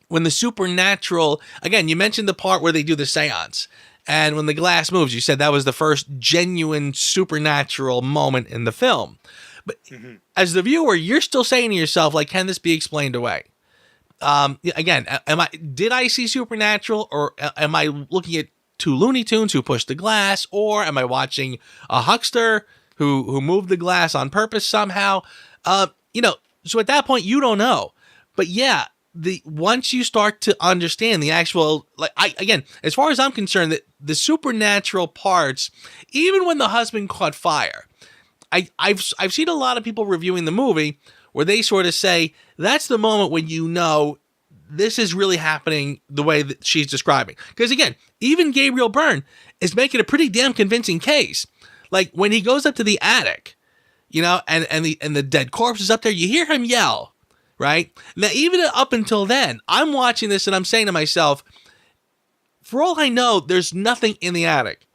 when the supernatural, again, you mentioned the part where they do the seance, and when the glass moves, you said that was the first genuine supernatural moment in the film. But as the viewer, you're still saying to yourself, like, can this be explained away? Again, did I see supernatural, or am I looking at two Looney Tunes who pushed the glass, or am I watching a huckster who moved the glass on purpose somehow? So at that point, you don't know. But yeah, once you start to understand the actual, as far as I'm concerned, the supernatural parts, even when the husband caught fire, I've seen a lot of people reviewing the movie where they sort of say that's the moment when you know this is really happening the way that she's describing. Because again, even Gabriel Byrne is making a pretty damn convincing case. Like when he goes up to the attic, and the dead corpse is up there, you hear him yell, right? Now, even up until then, I'm watching this and I'm saying to myself, for all I know, there's nothing in the attic.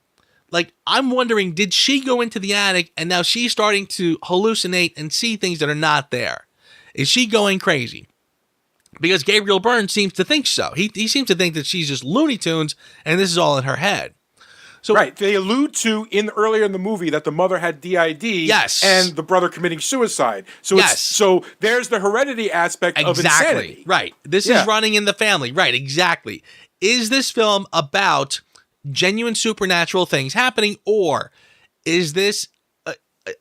Like, I'm wondering, did she go into the attic and now she's starting to hallucinate and see things that are not there? Is she going crazy? Because Gabriel Byrne seems to think so. He seems to think that she's just Looney Tunes and this is all in her head. So, right. They allude to earlier in the movie that the mother had DID, yes, and the brother committing suicide. So so there's the heredity aspect of insanity. Right. This is running in the family. Right, exactly. Is this film about genuine supernatural things happening, or is this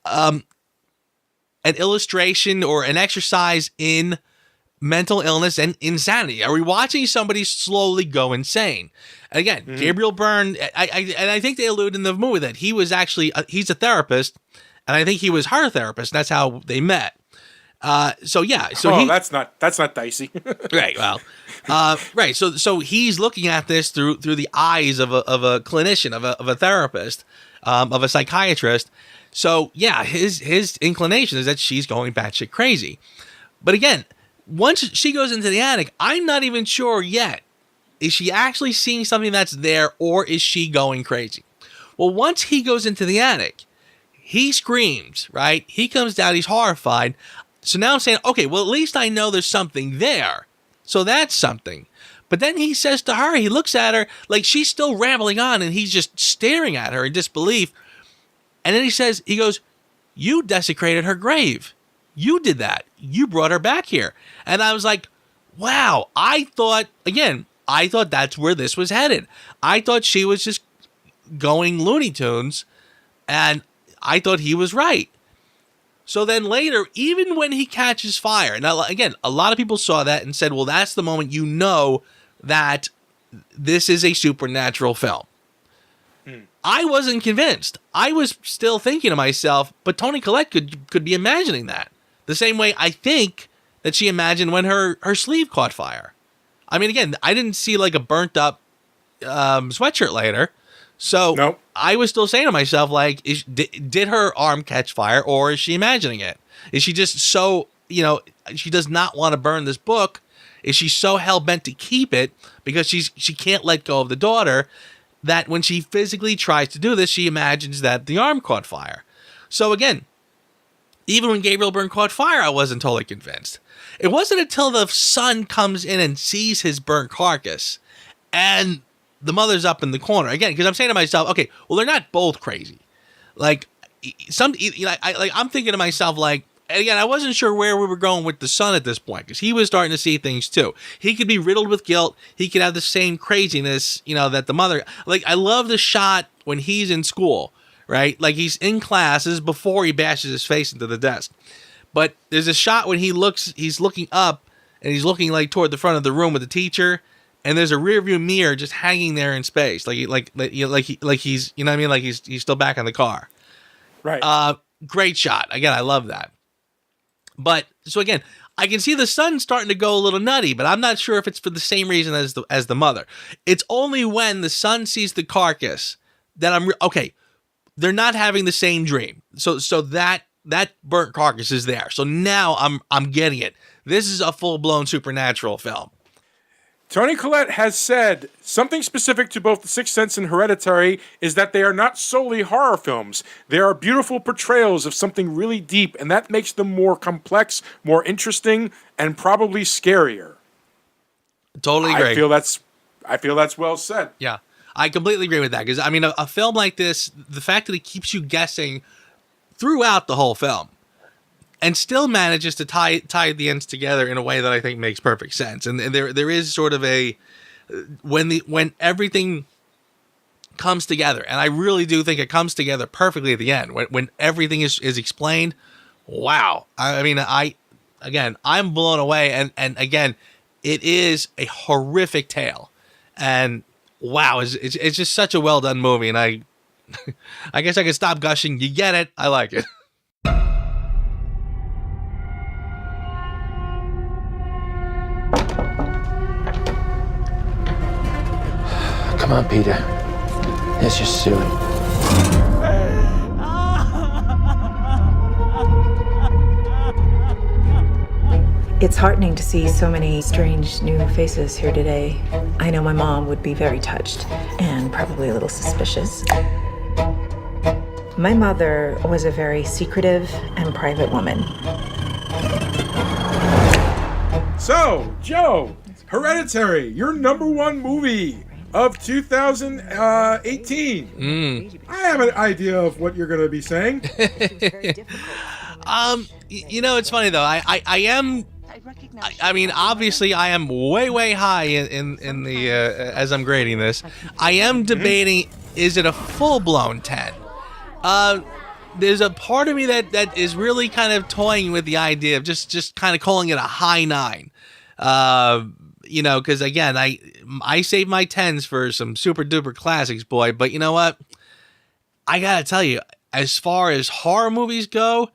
an illustration or an exercise in mental illness and insanity? Are we watching somebody slowly go insane? And again, Gabriel Byrne, I think they allude in the movie that he was actually, he's a therapist, and I think he was her therapist, and that's how they met. So that's not dicey. Right. Well, right. So he's looking at this through the eyes of a clinician, of a therapist, of a psychiatrist. So yeah, his inclination is that she's going batshit crazy. But again, once she goes into the attic, I'm not even sure yet. Is she actually seeing something that's there, or is she going crazy? Well, once he goes into the attic, he screams, right? He comes down, he's horrified. So now I'm saying, okay, well, at least I know there's something there. So that's something. But then he says to her, he looks at her like she's still rambling on, and he's just staring at her in disbelief. And then he goes, you desecrated her grave. You did that. You brought her back here. And I was like, wow, I thought that's where this was headed. I thought she was just going Looney Tunes, and I thought he was right. So then later, even when he catches fire, now again, a lot of people saw that and said, well, that's the moment you know that this is a supernatural film. I wasn't convinced. I was still thinking to myself, but Toni Collette could be imagining that. The same way I think that she imagined when her sleeve caught fire. I mean, again, I didn't see like a burnt up sweatshirt later. So nope. I was still saying to myself, like, did her arm catch fire, or is she imagining it? Is she just so, she does not want to burn this book? Is she so hell-bent to keep it because she can't let go of the daughter that when she physically tries to do this, she imagines that the arm caught fire? So again, even when Gabriel Byrne caught fire, I wasn't totally convinced. It wasn't until the son comes in and sees his burnt carcass and the mother's up in the corner again, because I'm saying to myself, okay, well, they're not both crazy. Like I'm thinking to myself, like, and again, I wasn't sure where we were going with the son at this point, because he was starting to see things too. He could be riddled with guilt. He could have the same craziness, that the mother. Like, I love the shot when he's in school, right? Like, he's in class. This is before he bashes his face into the desk. But there's a shot when he's looking up, and he's looking like toward the front of the room with the teacher. And there's a rearview mirror just hanging there in space, like he's, you know what I mean, like he's still back in the car. Right. Great shot. Again, I love that. But so again, I can see the son starting to go a little nutty, but I'm not sure if it's for the same reason as the mother. It's only when the son sees the carcass that okay. They're not having the same dream. So that burnt carcass is there. So now I'm getting it. This is a full-blown supernatural film. Toni Collette has said something specific to both The Sixth Sense and Hereditary is that they are not solely horror films. They are beautiful portrayals of something really deep, and that makes them more complex, more interesting, and probably scarier. Totally agree. I feel that's well said. Yeah, I completely agree with that, because I mean, a film like this, the fact that it keeps you guessing throughout the whole film, and still manages to tie the ends together in a way that I think makes perfect sense. And there is sort of a when everything comes together, and I really do think it comes together perfectly at the end when everything is explained. Wow, I mean, I'm blown away, and again, it is a horrific tale, and wow, it's just such a well done movie, and I guess I can stop gushing. You get it? I like it. Come on, Peter. Let's just do it. It's heartening to see so many strange new faces here today. I know my mom would be very touched and probably a little suspicious. My mother was a very secretive and private woman. So, Joe, Hereditary, your number one movie of 2018. I have an idea of what you're going to be saying. It's funny though. I am I mean, obviously, I am way high in the as I'm grading this. I am debating: is it a full blown 10? There's a part of me that is really kind of toying with the idea of just kind of calling it a high 9. Because again, I save my 10s for some super duper classics, boy. But you know what? I gotta tell you, as far as horror movies go,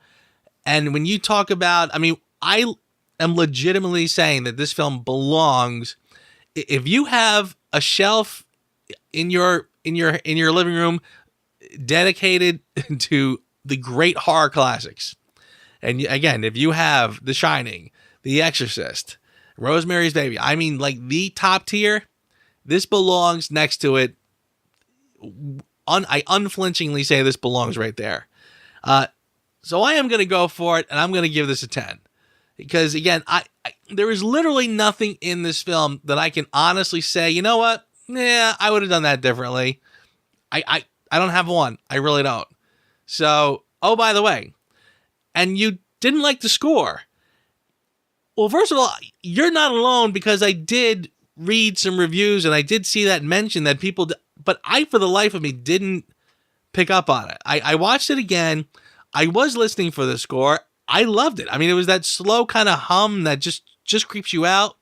and when you talk about, I mean, I am legitimately saying that this film belongs. If you have a shelf in your living room dedicated to the great horror classics, and again, if you have The Shining, The Exorcist, Rosemary's Baby, I mean, like the top tier, this belongs next to it. I unflinchingly say this belongs right there. So I am going to go for it, and I'm going to give this a 10. Because, again, there is literally nothing in this film that I can honestly say, you know what? Yeah, I would have done that differently. I don't have one. I really don't. So, oh, by the way, and you didn't like the score. Well, first of all, you're not alone, because I did read some reviews, and I did see that mention that people... But I, for the life of me, didn't pick up on it. I watched it again. I was listening for the score. I loved it. I mean, it was that slow kind of hum that just creeps you out.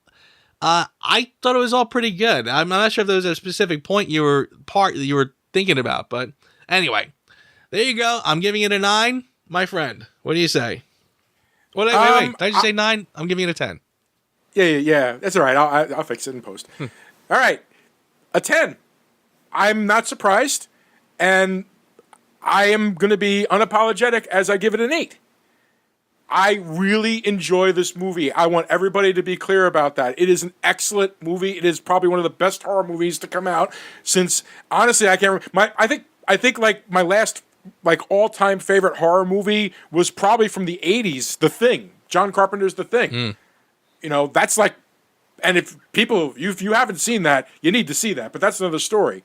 I thought it was all pretty good. I'm not sure if there was a specific point you were thinking about, but anyway, there you go. I'm giving it a 9, my friend. What do you say? Wait. Did I just say 9? I'm giving it a 10. Yeah. That's all right. I'll fix it in post. All right, a 10. I'm not surprised, and I am going to be unapologetic as I give it an 8. I really enjoy this movie. I want everybody to be clear about that. It is an excellent movie. It is probably one of the best horror movies to come out since, honestly, I can't remember. I think like my last like all-time favorite horror movie was probably from the 80s, The Thing. John Carpenter's The Thing. You know, that's like, and if you haven't seen that, you need to see that, but that's another story.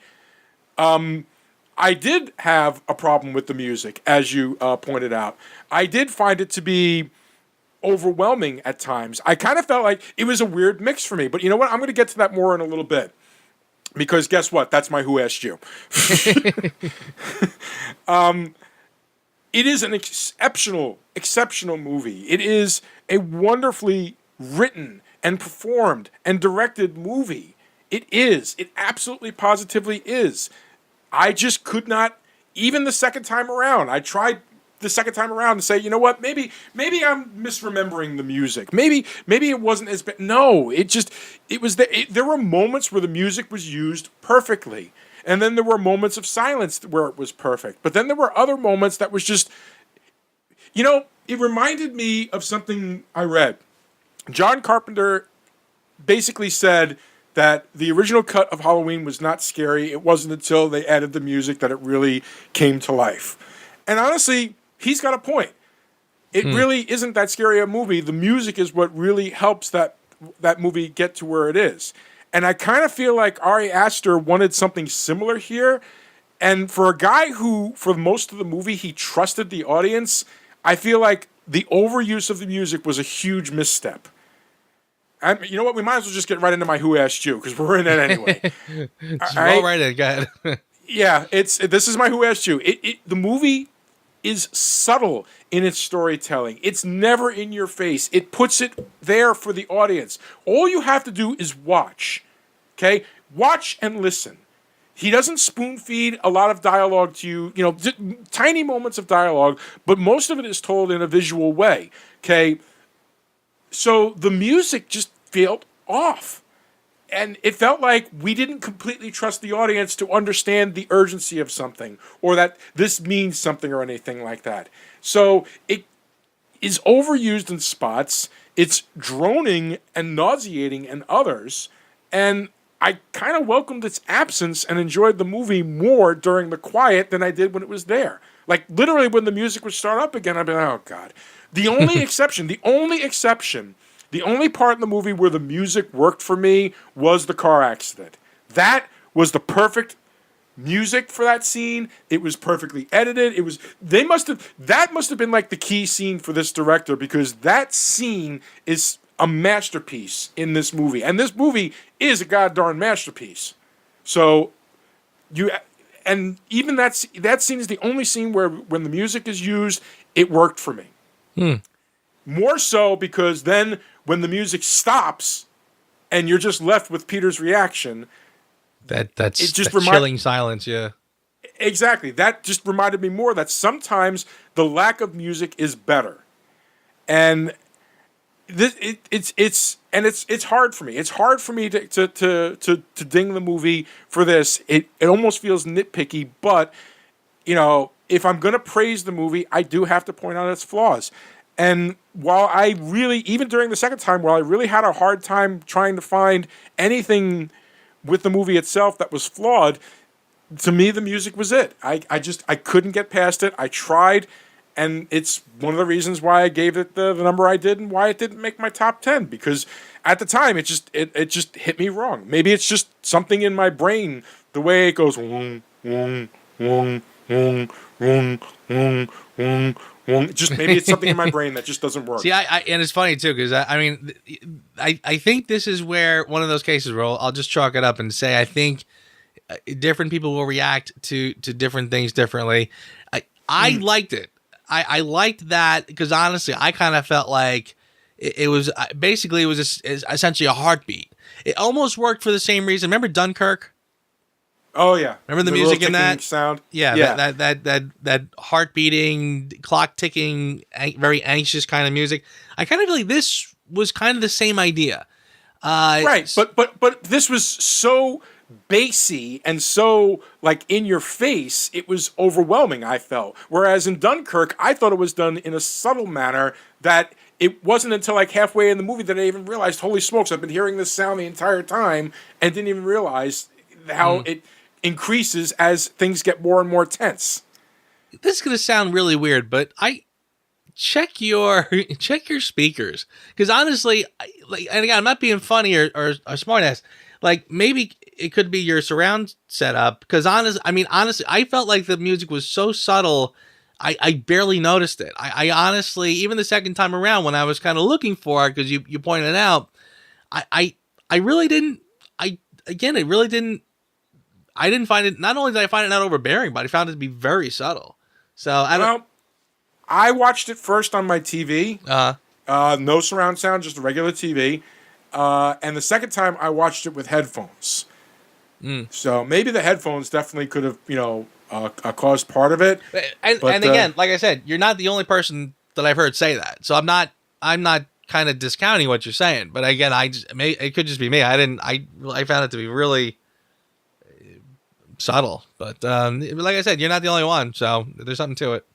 I did have a problem with the music, as you pointed out. I did find it to be overwhelming at times. I kind of felt like it was a weird mix for me. But you know what? I'm going to get to that more in a little bit. Because guess what? That's my Who Asked You. It is an exceptional movie. It is a wonderfully written and performed and directed movie. It is. It absolutely positively is. I just could not, even the second time around, I tried the second time around to say, you know what, maybe I'm misremembering the music. Maybe it wasn't as bad. No, there were moments where the music was used perfectly. And then there were moments of silence where it was perfect. But then there were other moments that was just, you know, it reminded me of something I read. John Carpenter basically said that the original cut of Halloween was not scary. It wasn't until they added the music that it really came to life. And honestly, he's got a point. It really isn't that scary a movie. The music is what really helps that movie get to where it is. And I kind of feel like Ari Aster wanted something similar here. And for a guy who, for most of the movie, he trusted the audience, I feel like the overuse of the music was a huge misstep. You know what? We might as well just get right into my Who Asked You, because we're in it anyway. All right, go ahead. Yeah, this is my Who Asked You. The movie is subtle in its storytelling. It's never in your face. It puts it there for the audience. All you have to do is watch. Okay? Watch and listen. He doesn't spoon feed a lot of dialogue to you, you know, tiny moments of dialogue, but most of it is told in a visual way. Okay? So the music just felt off. And it felt like we didn't completely trust the audience to understand the urgency of something, or that this means something or anything like that. So it is overused in spots. It's droning and nauseating in others. And I kind of welcomed its absence and enjoyed the movie more during the quiet than I did when it was there. Like, literally, when the music would start up again, I'd be like, oh, God. The only exception, the only part in the movie where the music worked for me was the car accident. That was the perfect music for that scene. It was perfectly edited. That must have been like the key scene for this director, because that scene is a masterpiece in this movie. And this movie is a goddamn masterpiece. So and even that scene is the only scene where when the music is used, it worked for me. More so because then when the music stops and you're just left with Peter's reaction, That's it just chilling silence, yeah. exactly. That just reminded me more that sometimes the lack of music is better. And it's hard for me. It's hard for me to ding the movie for this. It almost feels nitpicky, but if I'm gonna praise the movie, I do have to point out its flaws. And while I really, even during the second time, while I really had a hard time trying to find anything with the movie itself that was flawed, to me the music was it. I couldn't get past it. I tried. And it's one of the reasons why I gave it the number I did and why it didn't make my top 10. Because at the time, it just hit me wrong. Maybe it's just something in my brain, the way it goes, wong, wong, wong, wong, wong, wong, wong, wong. Just maybe it's something in my brain that just doesn't work. See, and it's funny, too, because, I think this is where one of those cases where I'll just chalk it up and say I think different people will react to different things differently. I liked it. I liked that because honestly, I kind of felt like it was basically essentially a heartbeat. It almost worked for the same reason. Remember Dunkirk? Oh yeah, remember the music in that sound? Yeah. That heart beating, clock ticking, very anxious kind of music. I kind of feel like this was kind of the same idea. Right, but this was so bassy and so like in your face, it was overwhelming, I felt. Whereas in Dunkirk, I thought it was done in a subtle manner that it wasn't until like halfway in the movie that I even realized, holy smokes, I've been hearing this sound the entire time and didn't even realize how it increases as things get more and more tense. This is going to sound really weird, but check your speakers. Because honestly, and again, I'm not being funny or smart ass. Like maybe it could be your surround setup because honestly, I felt like the music was so subtle, I barely noticed it. I honestly, even the second time around when I was kind of looking for it because you pointed it out, I really didn't. I didn't find it. Not only did I find it not overbearing, but I found it to be very subtle. So I watched it first on my TV. No surround sound, just a regular TV. And the second time I watched it with headphones. So maybe the headphones definitely could have, caused part of it. And again, like I said, you're not the only person that I've heard say that. So I'm not kind of discounting what you're saying. But again, it could just be me. I found it to be really subtle. But like I said, you're not the only one. So there's something to it.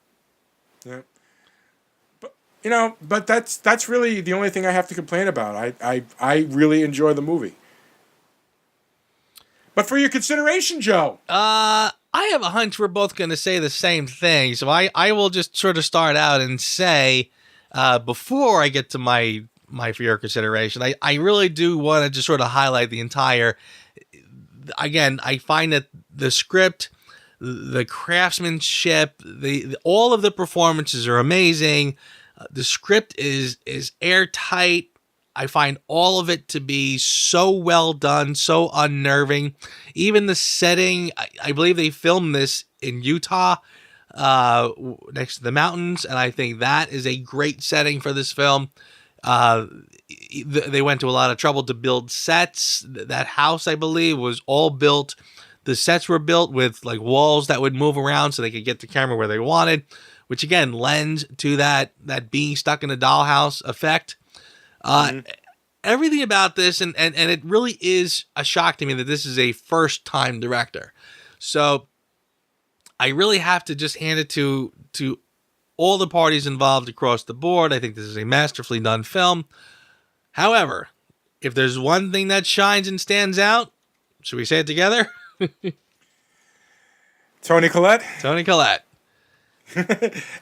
Yeah. But that's really the only thing I have to complain about. I really enjoy the movie. But for your consideration, Joe. I have a hunch we're both going to say the same thing. So I will just sort of start out and say, before I get to my for your consideration, I really do want to just sort of highlight the entire, again, I find that the script, the craftsmanship, all of the performances are amazing. The script is airtight. I find all of it to be so well done, so unnerving. Even the setting, I believe they filmed this in Utah, next to the mountains, and I think that is a great setting for this film. They went to a lot of trouble to build sets. That house, I believe, was all built. The sets were built with like walls that would move around so they could get the camera where they wanted, which again lends to that being stuck in a dollhouse effect. Everything about this, and it really is a shock to me that this is a first-time director. So I really have to just hand it to all the parties involved across the board. I think this is a masterfully done film. However, if there's one thing that shines and stands out, should we say it together? Toni Collette? Toni Collette.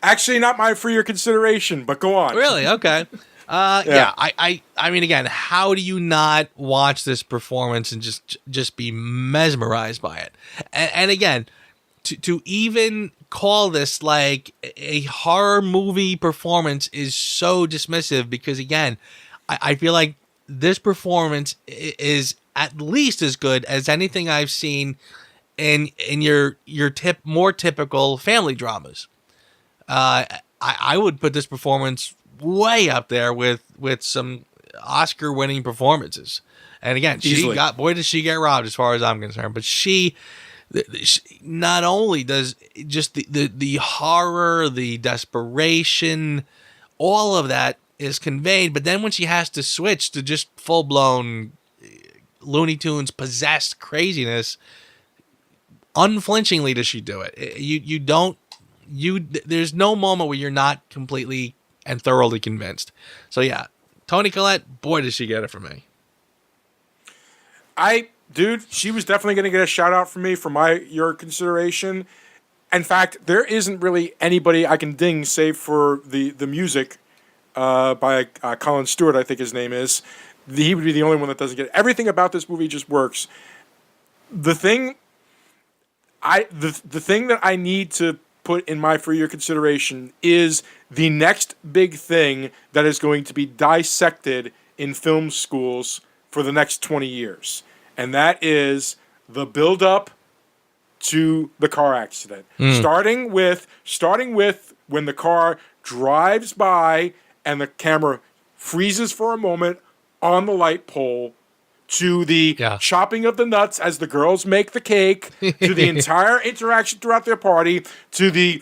Actually, not my for your consideration, but go on. Really? Okay. Yeah. I mean, again, how do you not watch this performance and just be mesmerized by it? And again, to even call this like a horror movie performance is so dismissive because again, I feel like this performance is at least as good as anything I've seen in your more typical family dramas. I would put this performance way up there with some Oscar-winning performances. And again, does she get robbed as far as I'm concerned. But she not only does just the horror, the desperation, all of that is conveyed, but then when she has to switch to just full-blown Looney Tunes possessed craziness, unflinchingly does she do it. There's no moment where you're not completely and thoroughly convinced. So yeah, Toni Collette, boy, does she get it from me. Dude, she was definitely going to get a shout out from me for your consideration. In fact, there isn't really anybody I can ding save for the music by Colin Stewart, I think his name is. He would be the only one that doesn't get it. Everything about this movie just works. The thing that I need to put in my for your consideration is the next big thing that is going to be dissected in film schools for the next 20 years. And that is the build-up to the car accident. Starting with when the car drives by and the camera freezes for a moment on the light pole, to the chopping of the nuts as the girls make the cake, to the entire interaction throughout their party, to the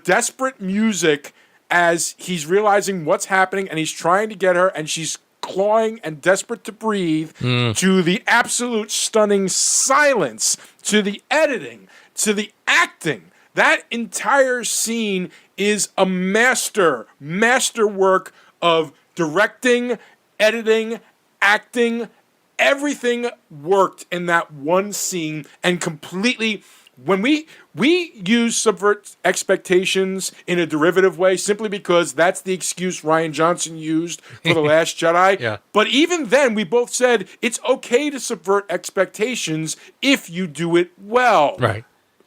desperate music as he's realizing what's happening and he's trying to get her and she's clawing and desperate to breathe, to the absolute stunning silence, to the editing, to the acting. That entire scene is a masterwork of directing, editing, acting. Everything worked in that one scene, and completely, when we use subvert expectations in a derivative way simply because that's the excuse Rian Johnson used for The Last Jedi. Yeah. But even then, we both said it's okay to subvert expectations if you do it well. Right.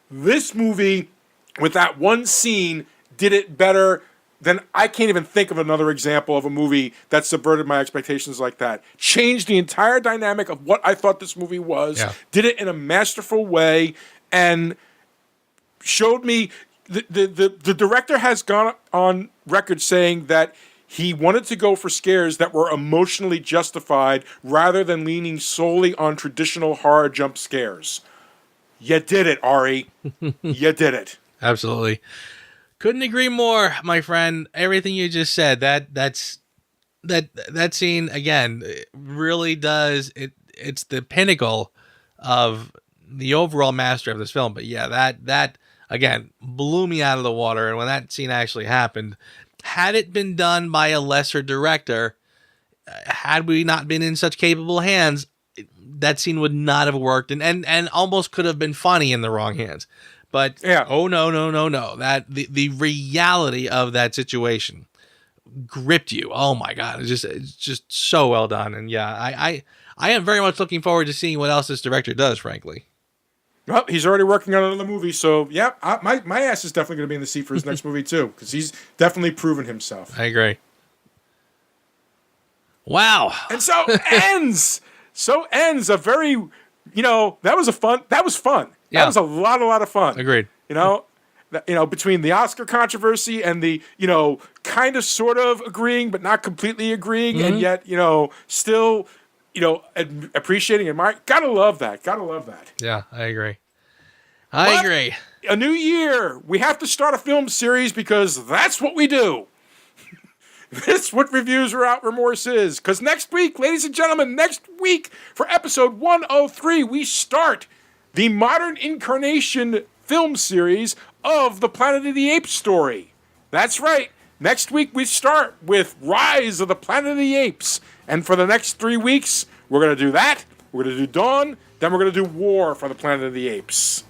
This movie, with that one scene, did it better than I can't even think of another example of a movie that subverted my expectations like that. Changed the entire dynamic of what I thought this movie was. Yeah. Did it in a masterful way, and showed me the director has gone on record saying that he wanted to go for scares that were emotionally justified rather than leaning solely on traditional horror jump scares. You did it, Ari. You did it. Absolutely. Couldn't agree more, my friend. Everything you just said, that scene again really does it. It's the pinnacle of the overall mastery of this film. But yeah, that again blew me out of the water. And when that scene actually happened, had it been done by a lesser director, had we not been in such capable hands, that scene would not have worked, and almost could have been funny in the wrong hands. But yeah. Oh no! That the reality of that situation gripped you. Oh my God! It's just so well done. And yeah, I am very much looking forward to seeing what else this director does. Frankly, well, he's already working on another movie, so yeah, my ass is definitely going to be in the seat for his next movie too, because he's definitely proven himself. I agree. Wow! And so ends a very, that was fun. Yeah. That was a lot of fun. Agreed. Between the Oscar controversy and the, kind of sort of agreeing, but not completely agreeing, and yet, still, appreciating and admiring. Gotta love that. Yeah, I agree. I agree. A new year. We have to start a film series because that's what we do. This what Reviews Without Remorse is. Because next week, ladies and gentlemen, for episode 103, we start the modern incarnation film series of the Planet of the Apes story. That's right. Next week, we start with Rise of the Planet of the Apes. And for the next 3 weeks, we're going to do that. We're going to do Dawn. Then we're going to do War for the Planet of the Apes.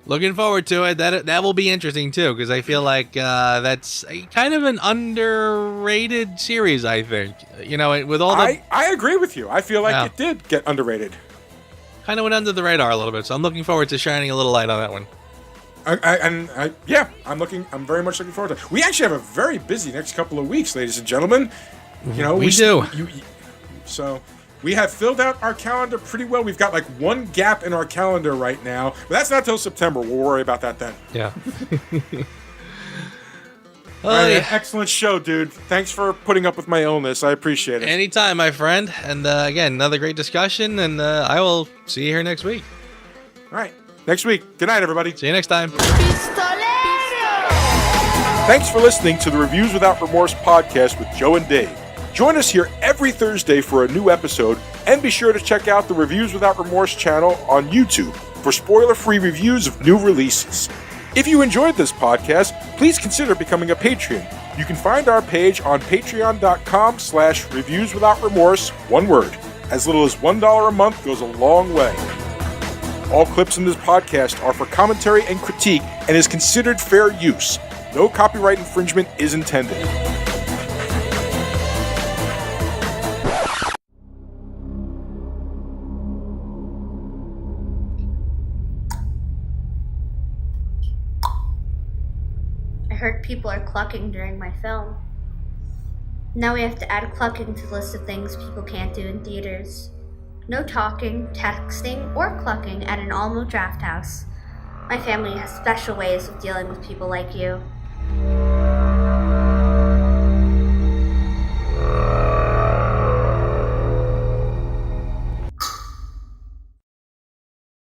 Looking forward to it. That will be interesting too, because I feel like that's kind of an underrated series. I think with all the I agree with you. I feel like it did get underrated. Kind of went under the radar a little bit, so I'm looking forward to shining a little light on that one. I'm very much looking forward to it. We actually have a very busy next couple of weeks, ladies and gentlemen. You know, We do. So we have filled out our calendar pretty well. We've got like one gap in our calendar right now, but that's not till September. We'll worry about that then. Yeah. All right, excellent show, dude. Thanks for putting up with my illness. I appreciate it. Anytime, my friend. And again, another great discussion, and I will see you here next week. All right, next week. Good night, everybody. See you next time. Thanks for listening to the Reviews Without Remorse podcast with Joe and Dave. Join us here every Thursday for a new episode, and be sure to check out the Reviews Without Remorse channel on YouTube for spoiler-free reviews of new releases. If you enjoyed this podcast, please consider becoming a Patreon. You can find our page on patreon.com/reviewswithoutremorse, one word. As little as $1 a month goes a long way. All clips in this podcast are for commentary and critique and is considered fair use. No copyright infringement is intended. I heard people are clucking during my film. Now we have to add clucking to the list of things people can't do in theaters. No talking, texting, or clucking at an Alamo Draft House. My family has special ways of dealing with people like you.